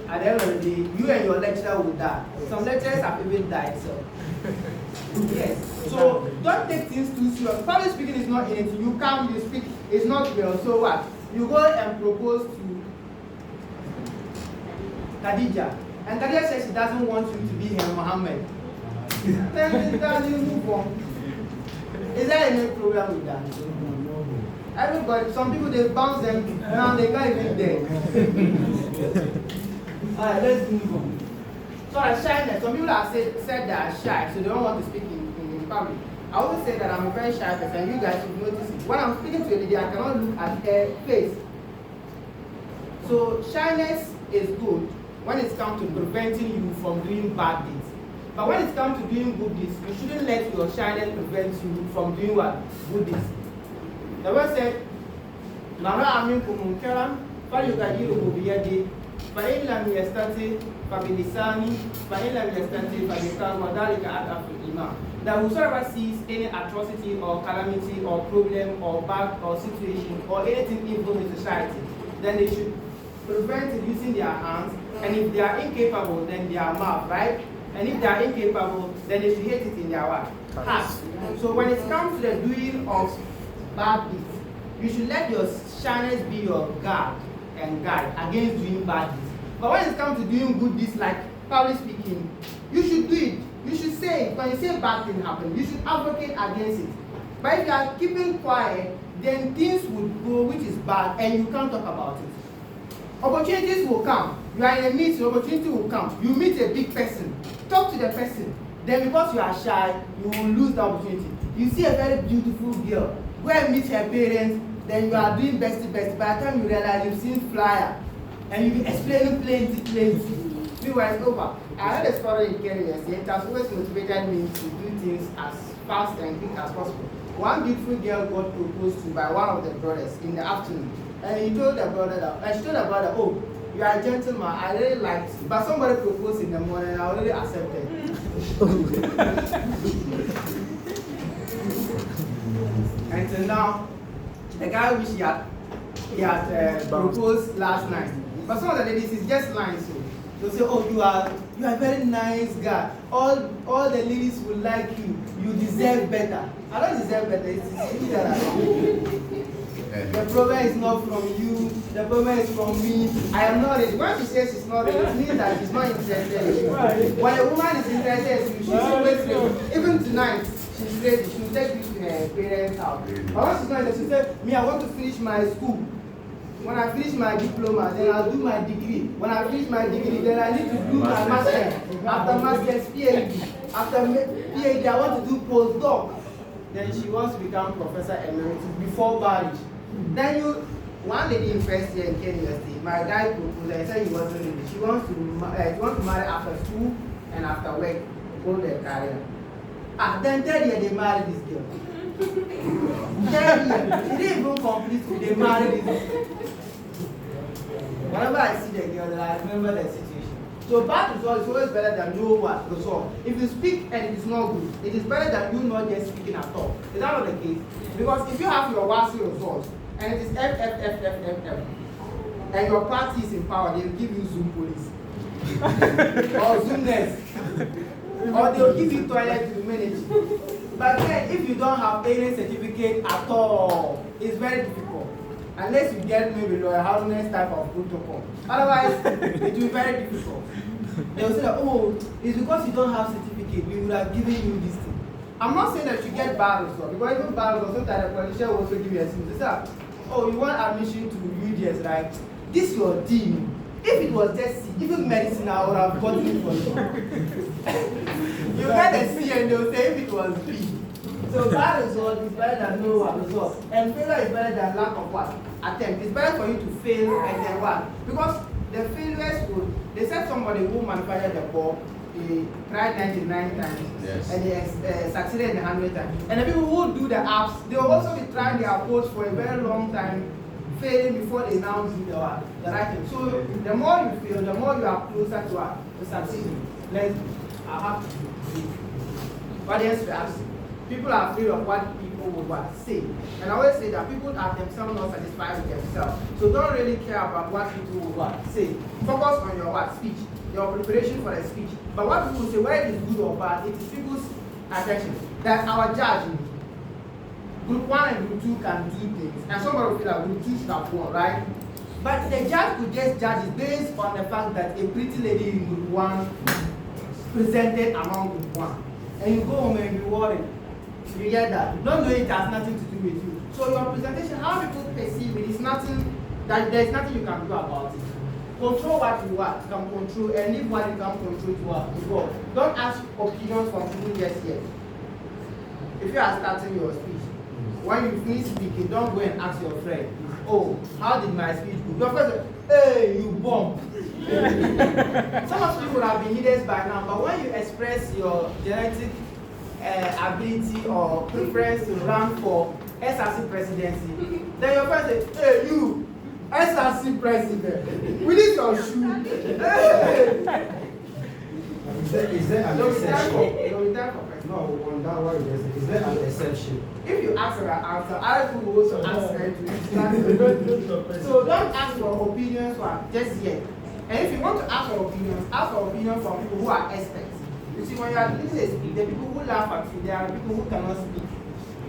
At the end of the day, you and your lecturer will die. Some lecturers have even died, so. Yes. So don't take things too serious. Public speaking is not anything. You come, you speak, it's not real. So what? You go and propose to Khadija. And Khadija says she doesn't want you to be her Muhammad. Then you move on. Is there any problem with that? Everybody, some people they bounce them, now they can't even dare. Alright, let's move on. So shyness. Some people have said they are shy, so they don't want to speak in public. I always say that I'm a very shy person. You guys should notice it. When I'm speaking to a lady, I cannot look at her face. So shyness is good when it comes to preventing you from doing bad deeds. But when it comes to doing good deeds, you shouldn't let your shyness prevent you from doing what? Good deeds. The word said, "Nara aminkum munkaran, falyughayyirhu biyadihi, fa in lam yastati fa bilisani, fa in lam yastati fa biqalbihi, wa dhalika ad'afu al-iman." That whosoever sees any atrocity or calamity or problem or bad or situation or anything evil in society, then they should prevent it using their hands, and if they are incapable, then their mouth, right? And if they are incapable, then they should hate it in their heart. So when it comes to the doing of bad deeds, you should let your shyness be your guard and guide against doing bad deeds. But when it comes to doing good deeds like public speaking, you should do it. You should say it. When you say bad thing happen, you should advocate against it. But if you are keeping quiet, then things would go which is bad and you can't talk about it. Opportunities will come. You are in a meeting, opportunity will come. You meet a big person. Talk to the person. Then because you are shy, you will lose the opportunity. You see a very beautiful girl. Go and meet her parents. Then you are doing bestie. By the time you realize you've seen flyer and you be explaining plenty. Meanwhile, it's over. I heard a story in Kenya yesterday. It has always motivated me to do things as fast and quick as possible. One beautiful girl got proposed to by one of the brothers in the afternoon. And he told the brother that, she told the brother, oh, you are a gentleman, I really liked you. But somebody proposed in the morning and I already accepted. Until now, the guy which he had proposed last night. But some of the ladies is just lying, so they'll say, oh, you are a very nice guy. All the ladies will like you. You deserve better. I don't deserve better. It's you that I don't. The problem is not from you. The problem is from me. I am not ready. When she says she's not ready, it means that she's not interested in you. When a woman is interested in you, she's always ready. Even tonight, she's ready. She'll take you to her parents' house. But when she's not ready, she said, me, I want to finish my school. When I finish my diploma, then I'll do my degree. When I finish my degree, then I need to do my master's. After master's, PhD. After PhD, I want to do postdoc. Then she wants to become professor emeritus before marriage. Then one lady in first year in Kenya State, my guy proposed and said he wasn't ready. She wants to marry after school and after work, hold their career. Then third year they married this girl. Third year, she didn't even complete school, they married this girl. Whenever I see the girl, I remember the situation. So bad result is always better than no what result. If you speak and it is not good, it is better than you not just speaking at all. Is that not the case? Because if you have your WASI results and it is F, and your party is in power, they will give you Zoom police. Or Zoom nest. Or they will give you toilet to manage. But then if you don't have any certificate at all, it's very difficult. Unless you get maybe lawyer houseness type of protocol. Otherwise, it will be very difficult. They will say that, oh, it's because you don't have certificate, we would have given you this thing. I'm not saying that you get bad results, because even bad results, sometimes the politician will also give you a thing. They say, oh, you want admission to UDS, right? This is your dean. If it was just C, even medicine, I would have gotten it for you. You get a C and they'll say if it was B. So bad result is better than no result. And failure is better than lack of what? Attempt. It's better for you to fail and then what? Because the failures would, they said somebody who manufactured the ball, he tried 99 times, yes, and they succeeded 100 times. And the people who do the apps, they will also be trying their approach for a very long time, failing before they now do the right thing. So the more you fail, the more you are closer to succeeding. I have to do. What else to ask? People are afraid of what people would say. And I always say that people are themselves not satisfied with themselves. So don't really care about what people would say. Focus on your speech, your preparation for the speech. But what people say, whether it is good or bad, it is people's attention. That our judge, group 1 and group 2 can do things. And somebody will feel like group 2 should have won, right? But the judge could just judge it based on the fact that a pretty lady in group 1 presented among group 1. And you go home and be worried. You get that? Don't know it has nothing to do with you. So your presentation, how people perceive it is nothing, that there's nothing you can do about it. Control what you can control and leave what you can control to God. Don't ask opinions from people just yet. If you are starting your speech, when you finish speaking, don't go and ask your friend, oh, how did my speech go? Your friend say, hey, you bomb. Some of you would have been leaders by now, but when you express your genetic ability or preference to run for SRC presidency, then your friend say, hey, you, SRC president, we need your shoe. Hey. Is there an exception? No, on that one, is there an exception? If you ask for an answer, other people will also ask her to. So don't ask for opinions just yet. And if you want to ask for opinions from people who are experts. You see, when you are listening to speak, the people who laugh at you, there are people who cannot speak.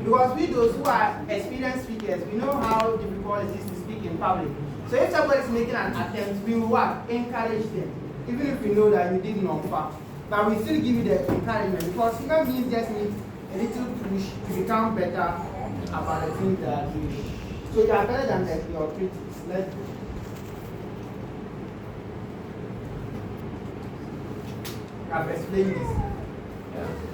Because we those who are experienced speakers, we know how difficult it is to speak in public. So if somebody is making an attempt, we will what? Encourage them. Even if we know that you did not fail. But we still give you the encouragement because human beings just need a little push to become better about the things that you do. So you are better than your critics. Let's go. I've explained this.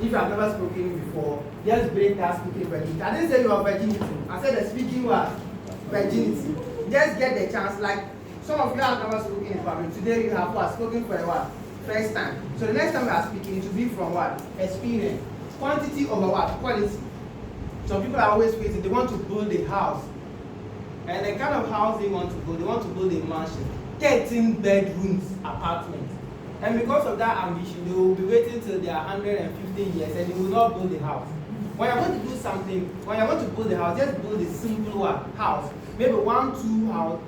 If you have never spoken before, just break that speaking virginity. I didn't say you are virginity. I said the speaking was virginity. Just get the chance. Like some of you have never spoken in public. Today you have what? Spoken for a what? First time. So the next time you are speaking, it will be from what? Experience. Quantity over what? Quality. Some people are always waiting. They want to build a house. And the kind of house they want to build, they want to build a mansion. 13 bedrooms apartment. And because of that ambition, they will be waiting till they are 115 years and they will not build the house. When you're going to do something, when you're going to build the house, just build a simple house. Maybe 1-2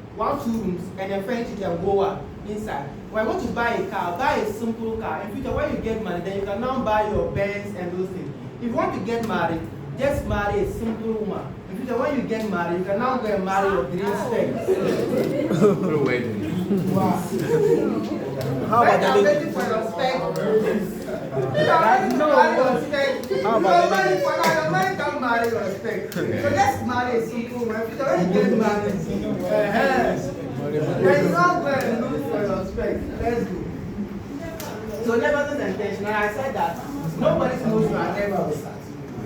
rooms, and then furniture can go inside. When you're going to buy a car, buy a simple car. In future, when you get married, then you can now buy your Benz and those things. If you want to get married, just marry a simple woman. In future, when you get married, you can now go and marry your dream spec. Through wedding. Wow. How about the lady? For your spec. How about your money can marry your spec. So just marry a simple woman. If you when you get married, then you not go and look for your spec. Let's go. So never is intentional. I said that nobody knows you are never with us.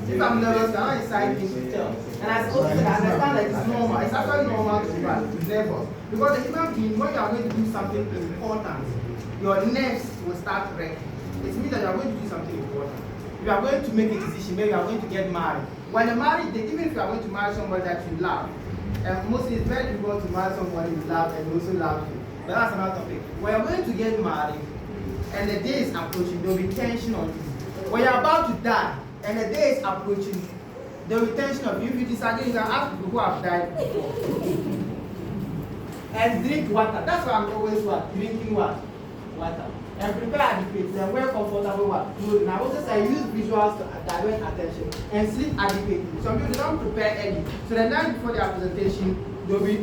If I'm nervous, I don't incite things to tell. And I suppose to understand that it's normal. It's actually normal to be nervous. Because the human being, when you are going to do something important, your nerves will start wrecking. It means that you are going to do something important. You are going to make a decision, maybe you are going to get married. When you're married, even if you are going to marry somebody that you love, and mostly it's very difficult to marry somebody you love and also love you. But that's another topic. When you're going to get married, and the day is approaching, there will be tension on you. When you're about to die, and the day is approaching, there will be tension on you. If you disagree, you can ask people who have died before. And drink water. That's why I'm always what? Drinking what? Water. And prepare adequately and wear comfortable clothing. I also say use visuals to divert attention and sleep adequately. Some people don't prepare early. So the night before their presentation, they'll be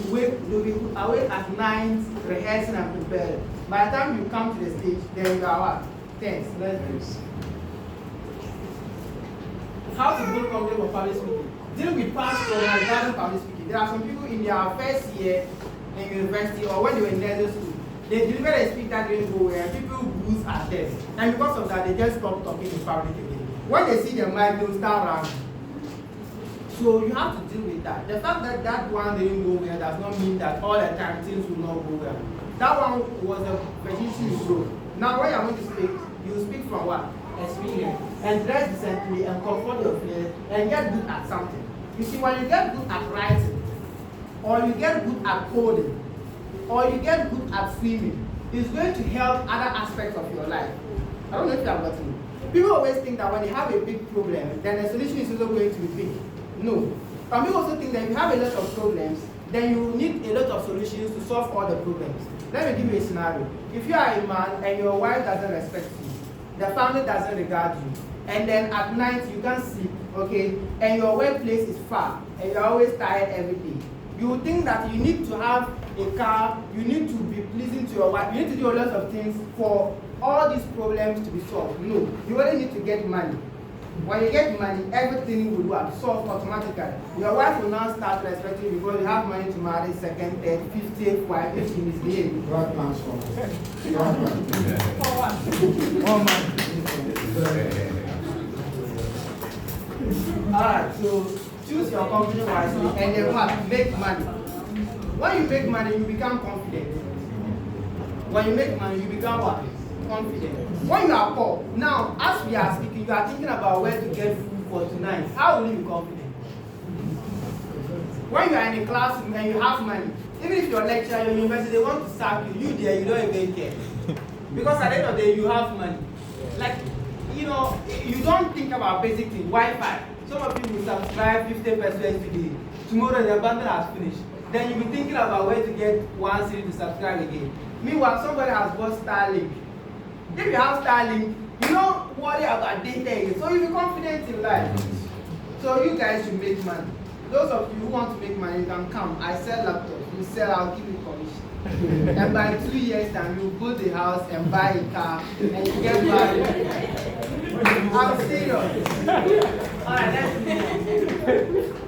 awake at 9 rehearsing and preparing. By the time you come to the stage, then you are what? Tense. Let's do this. How to build confidence for public speaking. Deal with past problems regarding public speaking. There are some people in their first year in university or when they were in graduate school, they deliver a speech that didn't go well and people lose at them. And because of that, they just stop talking in public again. When they see the mic, they'll start running. So you have to deal with that. The fact that that one didn't go well does not mean that all the time things will not go well. That one was a virginity you broke. Now when you're going to speak, you speak from what? Experience. And dress decently and comfort your feelings and get good at something. You see, when you get good at writing, or you get good at coding, or you get good at swimming, it's going to help other aspects of your life. I don't know if you have gotten it. People always think that when they have a big problem, then the solution is also going to be big. No. Some people also think that if you have a lot of problems, then you need a lot of solutions to solve all the problems. Let me give you a scenario. If you are a man and your wife doesn't respect you, the family doesn't regard you, and then at night you can't sleep, okay, and your workplace is far, and you're always tired every day, you would think that you need to have a car, you need to be pleasing to your wife, you need to do a lot of things for all these problems to be solved. No, you only need to get money. When you get money, everything will solve automatically. Your wife will now start respecting you because you have money to marry second, third, 50th wife if she misbehaves. God plans for us. Alright, so choose your company wisely and then what? Make money. When you make money, you become confident. When you make money, you become what? Confident. When you are poor, now as we are speaking, you are thinking about where to get food for tonight. How will you be confident? When you are in a classroom and you have money, even if your lecturer, your university, they want to sack you, you there, you don't even care. Because at the end of the day, you have money. Like, you know, you don't think about basic things. Wi-Fi. Some of you will subscribe 50% today. Tomorrow the bundle has finished. Then you'll be thinking about where to get one city to subscribe again. Meanwhile, somebody has bought Starlink. If you have Starlink, you don't worry about data, so you'll be confident in life. So you guys should make money. Those of you who want to make money, you can come. I sell laptops. You sell, I'll give you commission. And by 2 years time, you build a house and buy a car and you get married. I'm serious. Alright, let's move.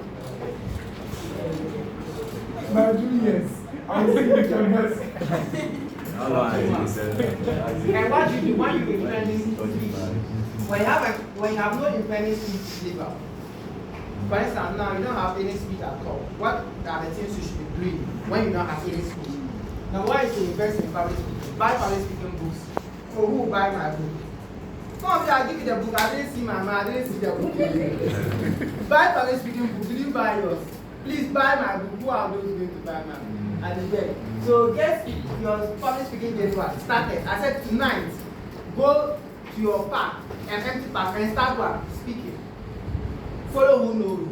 By 2 years, I'll see you can rest. How long have you said And what you do when you implement speech, when you have no impeding speech liver, for instance, now you don't have any speech at all. What are the things you should be doing when you don't have any speech? Now, why is to invest in public speaking? Buy public speaking books. So who will buy my book? Some of you, I'll give you the book. I didn't see my man. I didn't see the book. Buy public speaking book. Did you buy yours? Please buy my book. Who are those going to buy my book? At the bed. So get your public speaking day started. I said tonight, go to your park, an empty park, and start what? Speaking. Follow who knows.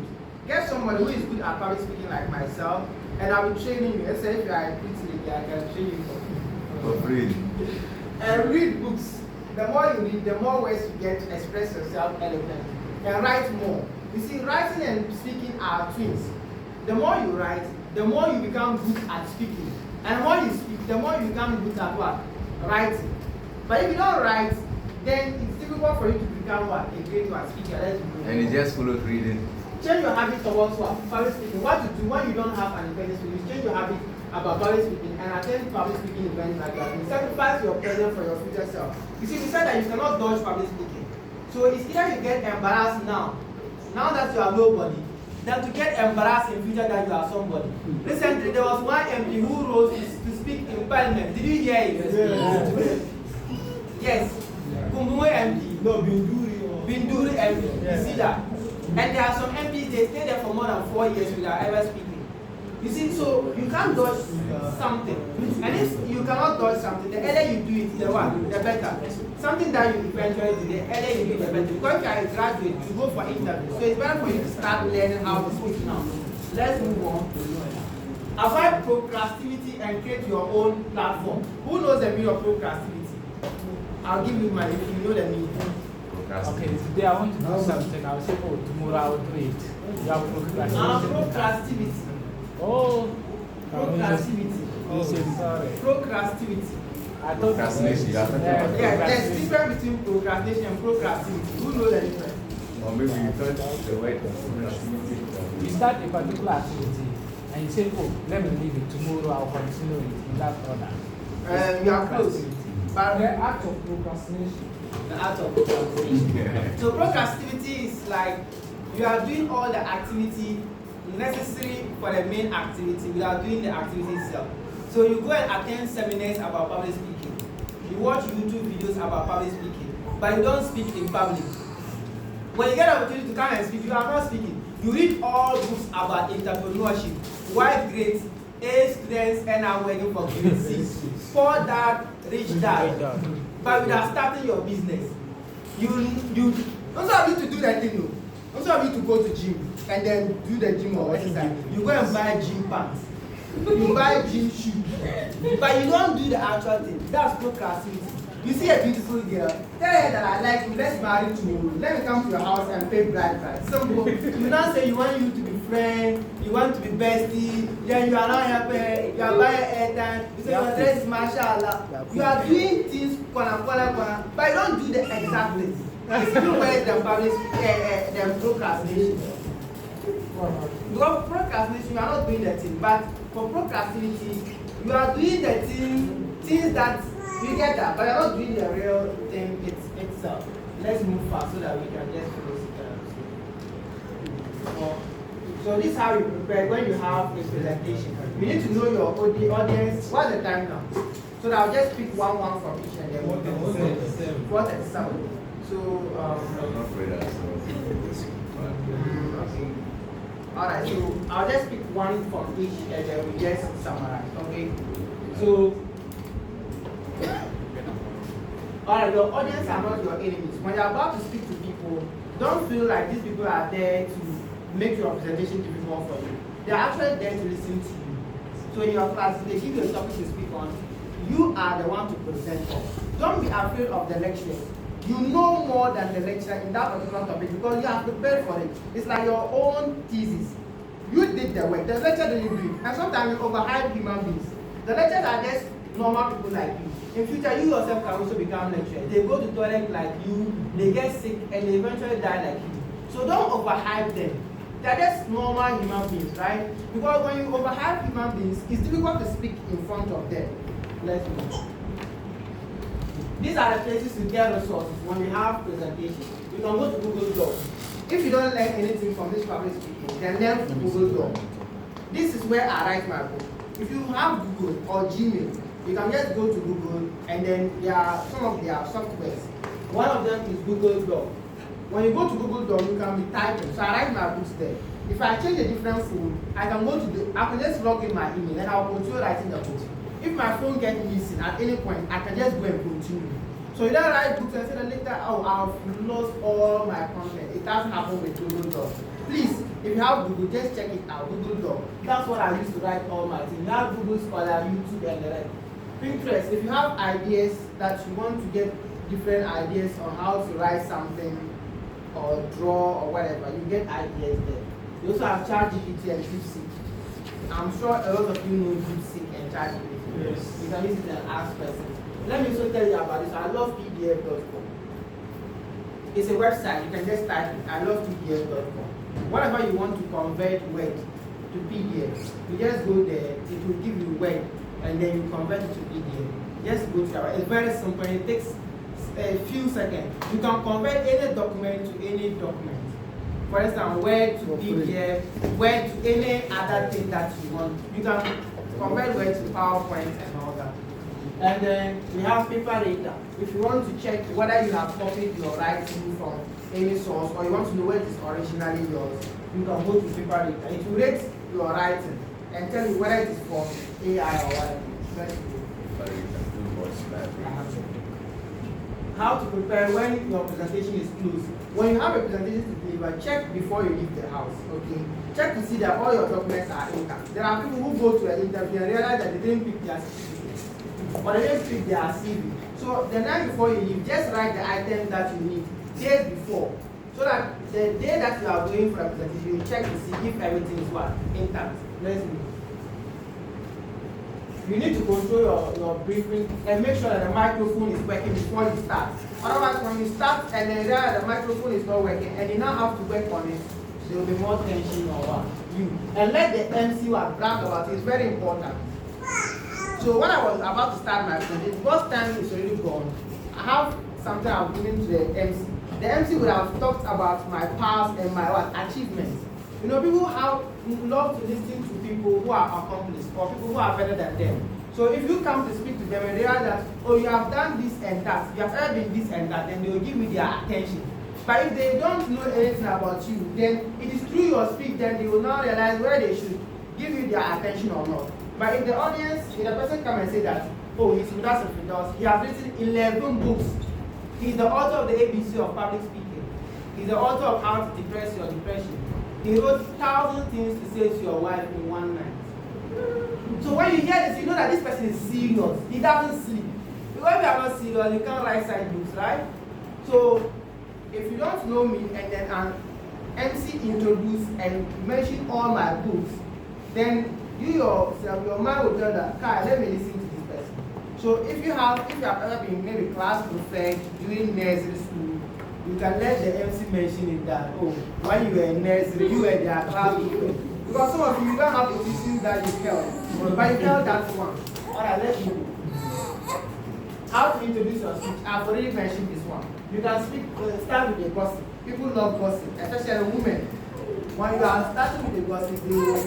Get somebody who is good at public speaking like myself, and I will train you. Let's say if you are a pretty lady, I can train you for free. And read books. The more you read, the more ways you get to express yourself eloquently. And write more. You see, writing and speaking are twins. The more you write, the more you become good at speaking. And the more you speak, the more you become good at what? Writing. But if you don't write, then it's difficult for you to become what? A great one speaker. And you just follow reading. Change your habit towards what? Public speaking. What to do when you don't have an independent speaking? Change your habit about public speaking and attend public speaking events like that. Sacrifice your present for your future self. You see, we said that you cannot dodge public speaking. So it's either you get embarrassed now that you are nobody, than to get embarrassed in future that you are somebody. Recently, there was one MP who rose to speak in parliament. Did you hear it? Yes. Kumbuwe MP. No, Binduri. Binduri MP. You see that? And there are some MPs, they stay there for more than 4 years without ever speaking. You see, so you can't dodge something. And if you cannot dodge something, the earlier you do it, the better. Something that you eventually do, the earlier you do it, the better. Because if you are a graduate, you go for interview. So it's better for you to start learning how to speak now. Let's move on. Avoid procrastinity and create your own platform. Who knows the meaning of procrastinity? I'll give you my, if you know the meaning. Okay, today I want to do something. I'll say, oh, tomorrow I'll do it. You have procrastination. Procrastinity. Oh, procrastinity. Oh, sorry. Procrastinity. I thought Procrastination. Yeah, there's a difference between procrastination and procrastinity. Who knows the difference? Or maybe you thought the word procrastinity. You start a particular activity and you say, oh, let me leave it. Tomorrow I'll continue it in that order. You are close. But the act of procrastination. The act of procrastination. So procrastinity is like you are doing all the activity necessary for the main activity without doing the activity itself. So you go and attend seminars about public speaking. You watch YouTube videos about public speaking, but you don't speak in public. When you get an opportunity to come and speak, you are not speaking. You read all books about entrepreneurship, white grades, A students end up working for grade 6. Poor dad, rich dad. But without starting your business, you don't have you to do that thing, no. Don't have you to go to gym and then do the gym or exercise. You go and buy gym pants. You buy gym shoes. But you don't do the actual thing. That's procrastinity. You see a beautiful girl, tell her that I like you, let's marry tomorrow. Let me come to your house and pay bride price. Simple. You now say you want you to be friend, you want to be bestie, then you are not happy, you are buying airtime, you say your dress is mashallah. You are doing things kwana, but you don't do the exact things. It's still worse than public than procrastination. Because procrastination, you are not doing the thing, but for procrastination, you are doing the things that you get that, but you're not doing the real thing itself. Let's move fast so that we can just close it. So this is how you prepare when you have a presentation. You need to know your audience. What's the time now? So that I'll just pick one from each and then 137. So I'm not afraid of okay. Alright, so I'll just pick one from each and then we just summarize. Okay. So alright, your audience are not your enemies. When you're about to speak to people, don't feel like these people are there to make your presentation difficult for you. They're actually there to listen to you. So in your class, they give you a topic to speak on. You are the one to present on. Don't be afraid of the lecture. You know more than the lecturer in that particular topic because you have prepared for it. It's like your own thesis. You did the work. The lecturer didn't do it. And sometimes you overhype human beings. The lecturers are just normal people like you. In future, you yourself can also become lecturers. They go to toilet like you, they get sick, and they eventually die like you. So don't overhype them. They're just normal human beings, right? Because when you overhype human beings, it's difficult to speak in front of them. Let's move. These are the places to get resources when you have presentations. You can go to Google Docs. If you don't learn anything from this public speaking, then learn from Google Docs. This is where I write my book. If you have Google or Gmail, you can just go to Google and then there are some of their softwares. One of them is Google Docs. When you go to Google Docs, you can be typing. So I write my books there. If I change a different phone, I can just log in my email and I'll continue writing the books. If my phone gets missing at any point, I can just go and continue. So you don't write books and say that later, oh, I've lost all my content. It doesn't happen with Google Docs. Please, if you have Google, just check it out. Google Docs. That's what I used to write all my things. You have Google Scholar, YouTube, and the rest. Pinterest. If you have ideas that you want to get different ideas on how to write something or draw or whatever, you get ideas there. You also have ChatGPT and DeepSeek. I'm sure a lot of you know DeepSeek and ChatGPT. Yes. You can use it and ask questions. Let me also tell you about this. I love pdf.com. It's a website. You can just type it. I love pdf.com. Whatever you want to convert Word to PDF, you just go there. It will give you Word, and then you convert it to PDF. Just go to that. It's very simple. It takes a few seconds. You can convert any document to any document. For instance, Word to PDF, Word to any other thing that you want. You can convert Word to PowerPoint and all that. And then we have paper reader. If you want to check whether you have copied your writing from any source or you want to know where it is originally yours, you can go to paper reader. It will rate your writing and tell you whether it is from AI or whatever. How to prepare when your presentation is closed. When you have a presentation to deliver, check before you leave the house, okay? Check to see that all your documents are intact. There are people who go to an interview and realize that they didn't pick their certificate, or they didn't pick their CV. So the night before you leave, just write the items that you need days before, so that the day that you are going for a presentation, you check to see if everything is what? Intact. Let's move. You need to control your briefing and make sure that the microphone is working before you start. Otherwise, when you start and then the microphone is not working and you now have to work on it, there will be more tension on what? You. And let the MC brag about it. It's very important. So when I was about to start my presentation, because time is already gone, I have something I've given to the MC. The MC would have talked about my past and my achievements. You know, people love to listen to people who are accomplished or people who are better than them. So if you come to speak to them and realize that, oh, you have done this and that, you have ever been this and that, then they will give you their attention. But if they don't know anything about you, then it is through your speech that they will now realize whether they should give you their attention or not. But if the audience, if the person come and say that, oh, he's with us in Fidos, he has written 11 books. He's the author of the ABC of public speaking. He's the author of How to Depress Your Depression. He wrote 1,000 things to say to your wife in one night. So when you hear this, you know that this person is serious. He doesn't sleep. Because if you are not serious, you can't write side books, right? So if you don't know me and then an MC introduce and mention all my books, then you yourself, your mind will tell that, Kai, let me listen to this person. So if you have ever been maybe class prefect during nursery school, you can let the MC mention it that, oh, when you were in nursery, you were their class prefect. Because some of you don't have the issues that you held, but you held that one. Alright, let's move. How to introduce your speech? I've already mentioned this one. You can start with a gossip. People love gossip, especially women. When you are starting with a gossip, they will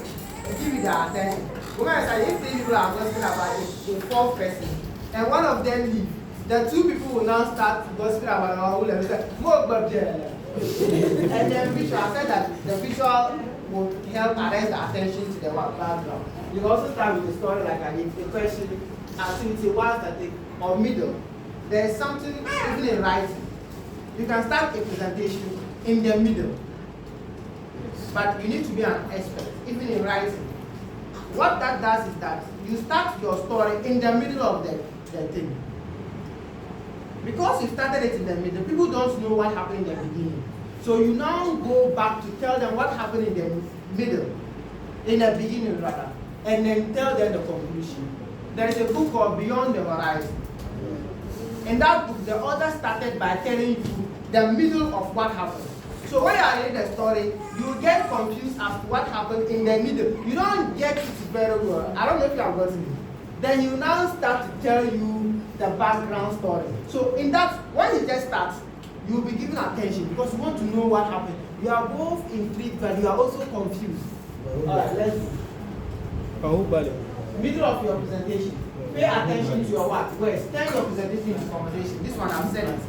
give you their attention. Women say if three people are gossiping about a fourth person, and one of them leave, the two people will now start gossiping about our whole and say, and then visual, I said that the visual will help arrest the attention to the background. You can also start with a story like a question, activity, one static, or middle. There is something even in writing. You can start a presentation in the middle, but you need to be an expert, even in writing. What that does is that you start your story in the middle of the thing. Because you started it in the middle, people don't know what happened in the beginning. So you now go back to tell them what happened in the middle, in the beginning rather, and then tell them the conclusion. There is a book called Beyond the Horizon. In that book, the author started by telling you the middle of what happened. So when you are reading the story, you get confused as to what happened in the middle. You don't get it very well. I don't know if you have gotten it. Then you now start to tell you the background story. So in that, when it just starts, you will be given attention because you want to know what happened. You are both intrigued, but you are also confused. Alright, let's go. Middle of your presentation. Pay attention to your what? Words. Turn your presentation into conversation. This one I've said it.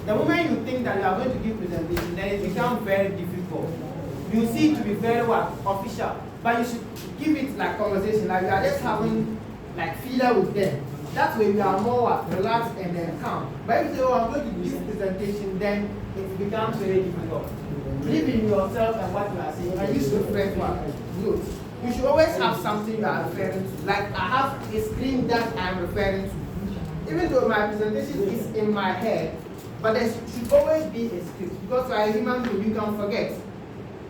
The moment you think that you are going to give presentation, then it becomes very difficult. You see it to be very what? Official. But you should give it like conversation, like you are just having like feeler with them. That way you are more what? Relaxed and then calm. But if you say, oh, I'm going to give presentation, then it becomes very difficult. Believe in yourself and what you are saying, and use reference notes. You should always have something you are referring to. Like I have a screen that I am referring to. Even though my presentation is in my head, but there should always be a script because you are a human being, you can forget.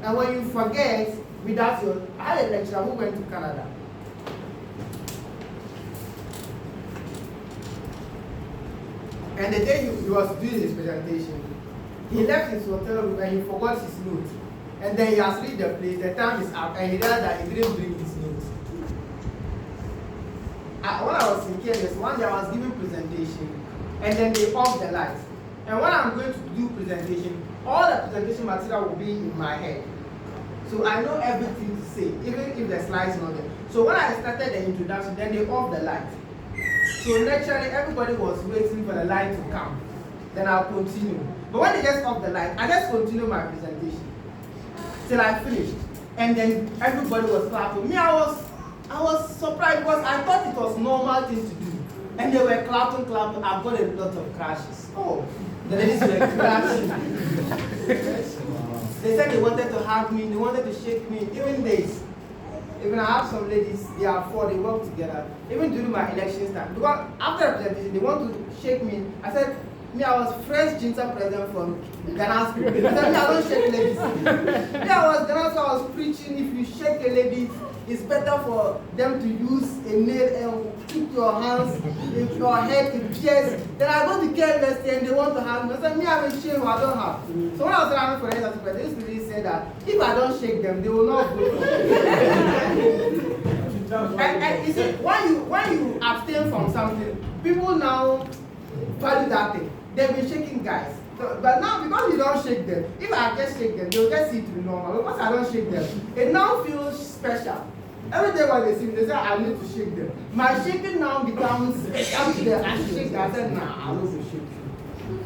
And when you forget, without your, I had a lecturer who went to Canada. And the day he was doing his presentation, he left his hotel room and he forgot his notes. And then he has read the place, the time is up, and he realized that he didn't bring his notes. When I was in KNS, one day I was giving presentation, and then they off the lights. And when I'm going to do presentation, all the presentation material will be in my head. So I know everything to say, even if the slides not there. So when I started the introduction, then they off the light. So naturally, everybody was waiting for the light to come. Then I'll continue. But when they just off the light, I just continue my presentation till I finished. And then everybody was clapping. Me, I was surprised because I thought it was normal thing to do. And they were clapping. I've got a lot of crashes. Oh, the ladies were crashing. They said they wanted to hug me, they wanted to shake me, even this. Even I have some ladies, they are four, they work together. Even during my election time, because after the presentation, they want to shake me. I said, me, I was fresh ginger president from Ghana School. They said, me, I don't shake ladies. Me, I was Ghana, so I was preaching, if you shake a lady, it's better for them to use a nail and keep your hands, if your head, if yes. Then I go to KNS and they want to have me. I said, me, I have a shame, I don't have. So when I was running for the president, this lady said that if I don't shake them, they will not vote for me. And you see, when you abstain from something, people now value that thing. They've been shaking guys. So, but now, because you don't shake them, if I just shake them, they'll just see it to be normal. Because I don't shake them, it now feels special. Every day when they see me, they say, I need to shake them. My shaking now becomes, I shake them. I said, nah, I will shake you.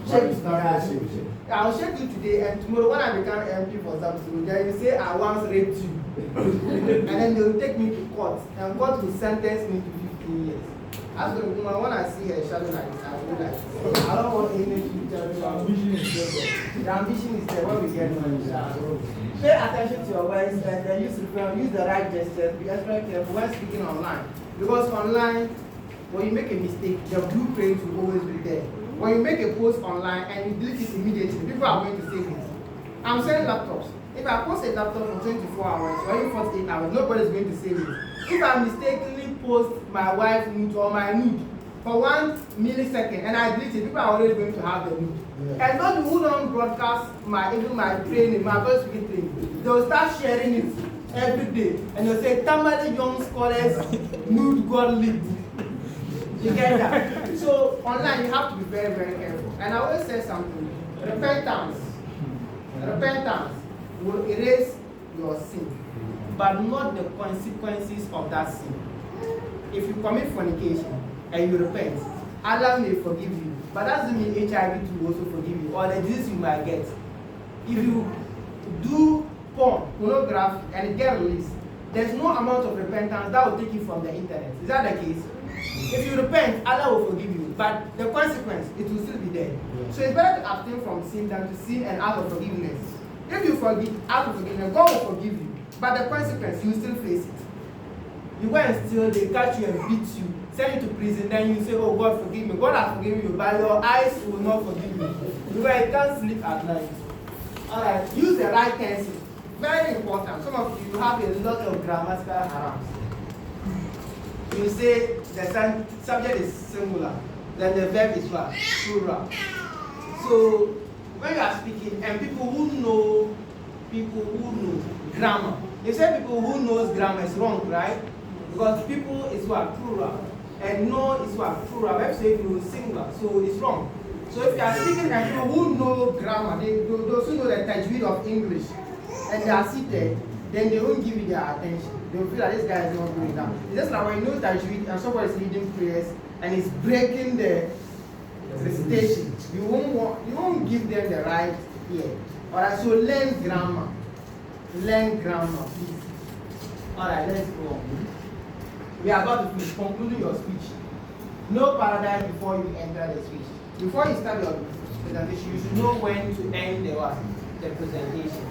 Shake. I'll shake you today, and tomorrow when I become MP for something, then you say, I once raped you. And then they'll take me to court, and court will sentence me to 15 years. As a woman, when I see her shadow like this, I feel like, I don't want any future. The ambition is there. The ambition is there when we get money. Pay attention to your words and then use the right gestures. Be extra careful when speaking online. Because online, when you make a mistake, the blueprint will always be there. When you make a post online and you delete it immediately, people are going to save it. I'm selling laptops. If I post a laptop for 24 hours or even 48 hours, nobody's going to save it. If I mistakenly post my wife's nude or my nude for 1 millisecond and I delete it, people are already going to have the nude. Yeah. And those who don't broadcast even my training, my first week training, they'll start sharing it every day. And they'll say, Tamale Young Scholars Nude God League. You get that? So online you have to be very, very careful. And I always say something. Repentance will erase your sin, but not the consequences of that sin. If you commit fornication and you repent, Allah may forgive you, but that doesn't mean HIV will also forgive you, or the disease you might get. If you do pornography, and it gets released, there's no amount of repentance that will take you from the internet. Is that the case? If you repent, Allah will forgive you, but the consequence, it will still be there. So it's better to abstain from sin than to sin and ask for forgiveness. If you forgive, ask for forgiveness, God will forgive you, but the consequence, you will still face it. You go and steal, they catch you and beat you, send you to prison, then you say, oh, God forgive me. God has forgiven you, but your eyes will not forgive you. Because you can't sleep at night. Alright, use the right tenses. Very important. Some of you have a lot of grammatical harams. You say the subject is singular, then the verb is what? Plural. So when you are speaking, and people who know grammar, you say people who knows grammar is wrong, right? Because people is what? Plural. And know is what? Plural. Let's say you singular, so it's wrong. So if you are speaking and people who know grammar, those who know the tajweed of English, and they are seated, then they won't give you their attention. They will feel that this guy is not doing that. It's just like when you know tajweed and somebody is leading prayers and is breaking the recitation, you won't give them the right ear. Alright, so learn grammar. Learn grammar, please. Alright, let's go on. We are about to finish. Concluding your speech. No paradigm before you enter the speech. Before you start your presentation, you should know when to end the presentation.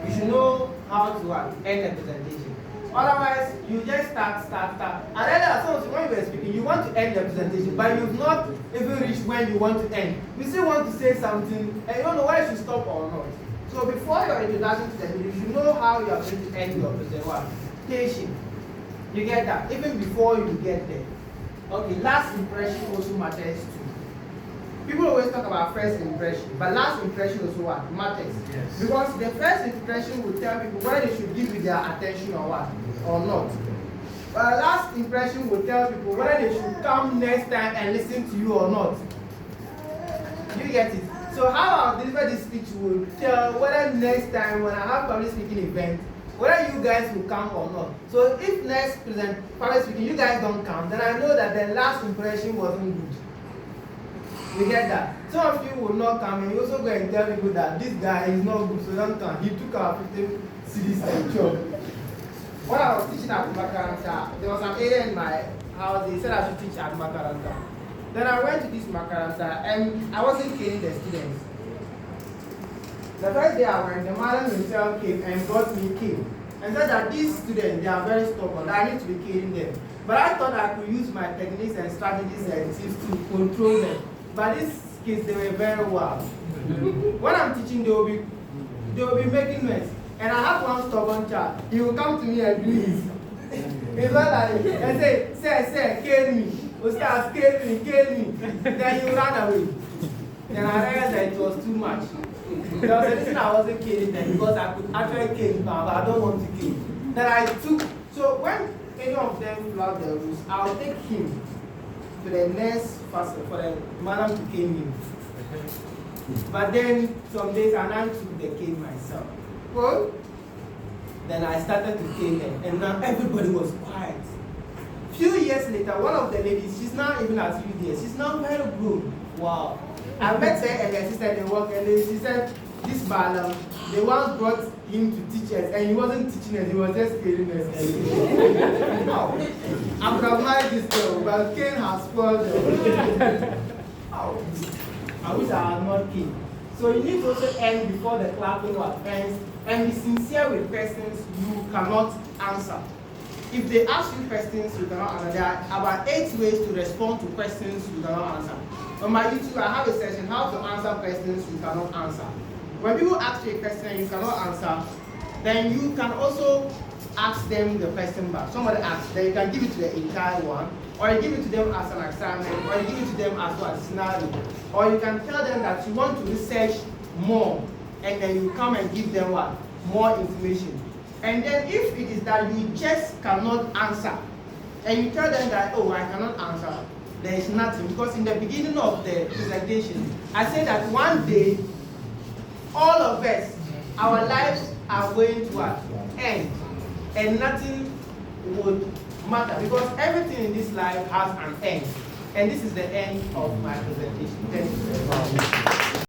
You should know how to end the presentation. Otherwise, you just start. And then there are some when you were speaking, you want to end the presentation, but you've not even reached when you want to end. You still want to say something, and you don't know whether you should stop or not. So before your introduction to the meeting, you should know how you are going to end your presentation. You get that? Even before you get there. Okay, last impression also matters too. People always talk about first impression, but last impression also what? Matters. Yes. Because the first impression will tell people whether they should give you their attention or what, or not. But last impression will tell people whether they should come next time and listen to you or not. You get it? So how I deliver this speech will tell whether next time when I have public speaking event, whether you guys will come or not. So if next public speaking you guys don't come, then I know that the last impression wasn't good. You get that? Some of you will not come and you also go and tell people that this guy is not good, so don't come. He took our 15 cities and job. When I was teaching at Makaranta, there was an area in my house, they said I should teach at Makaranta. Then I went to this Makaranta and I wasn't caning the students. The first day I went, the madam himself came and brought me cane and said that these students, they are very stubborn, I need to be caning them. But I thought I could use my techniques and strategies and tips to control them. But these kids, they were very wild. When I'm teaching, they will be making noise. And I have one stubborn child. He will come to me and do this. He's not like and say, sir, kill me. Ustaz, kill me. Then he will run away. Then I realized that it was too much. There was a reason I wasn't killing them because I could actually kill him, but I don't want to kill him. Then I took, so when any of them flout the rules, I'll take him to the next person for the madam to cane him. But then some days I took the cane myself. Well, then I started to cane them, and now everybody was quiet. Few years later, one of the ladies, she's not even at UDS, she's now very grown. Wow. I met her and her sister, they work, and she said, this Balam, they once brought him to teach us, and he wasn't teaching us, he was just caning us. Wow. I could have married this girl, but Cain has spoiled her. Wow. I wish I had not Cain. So you need to also end before the clapping ends, and be sincere with questions you cannot answer. If they ask you questions you cannot answer, there are about 8 ways to respond to questions you cannot answer. On my YouTube, I have a section, how to answer questions you cannot answer. When people ask you a question you cannot answer, then you can also ask them the question back. Somebody asks, then you can give it to the entire one, or you give it to them as an assignment, or you give it to them as a scenario. Or you can tell them that you want to research more, and then you come and give them what? More information. And then if it is that you just cannot answer, and you tell them that, oh, I cannot answer, there is nothing. Because in the beginning of the presentation, I said that one day, all of us, our lives are going to end, and nothing would matter, because everything in this life has an end. And this is the end of my presentation. Thank you very much.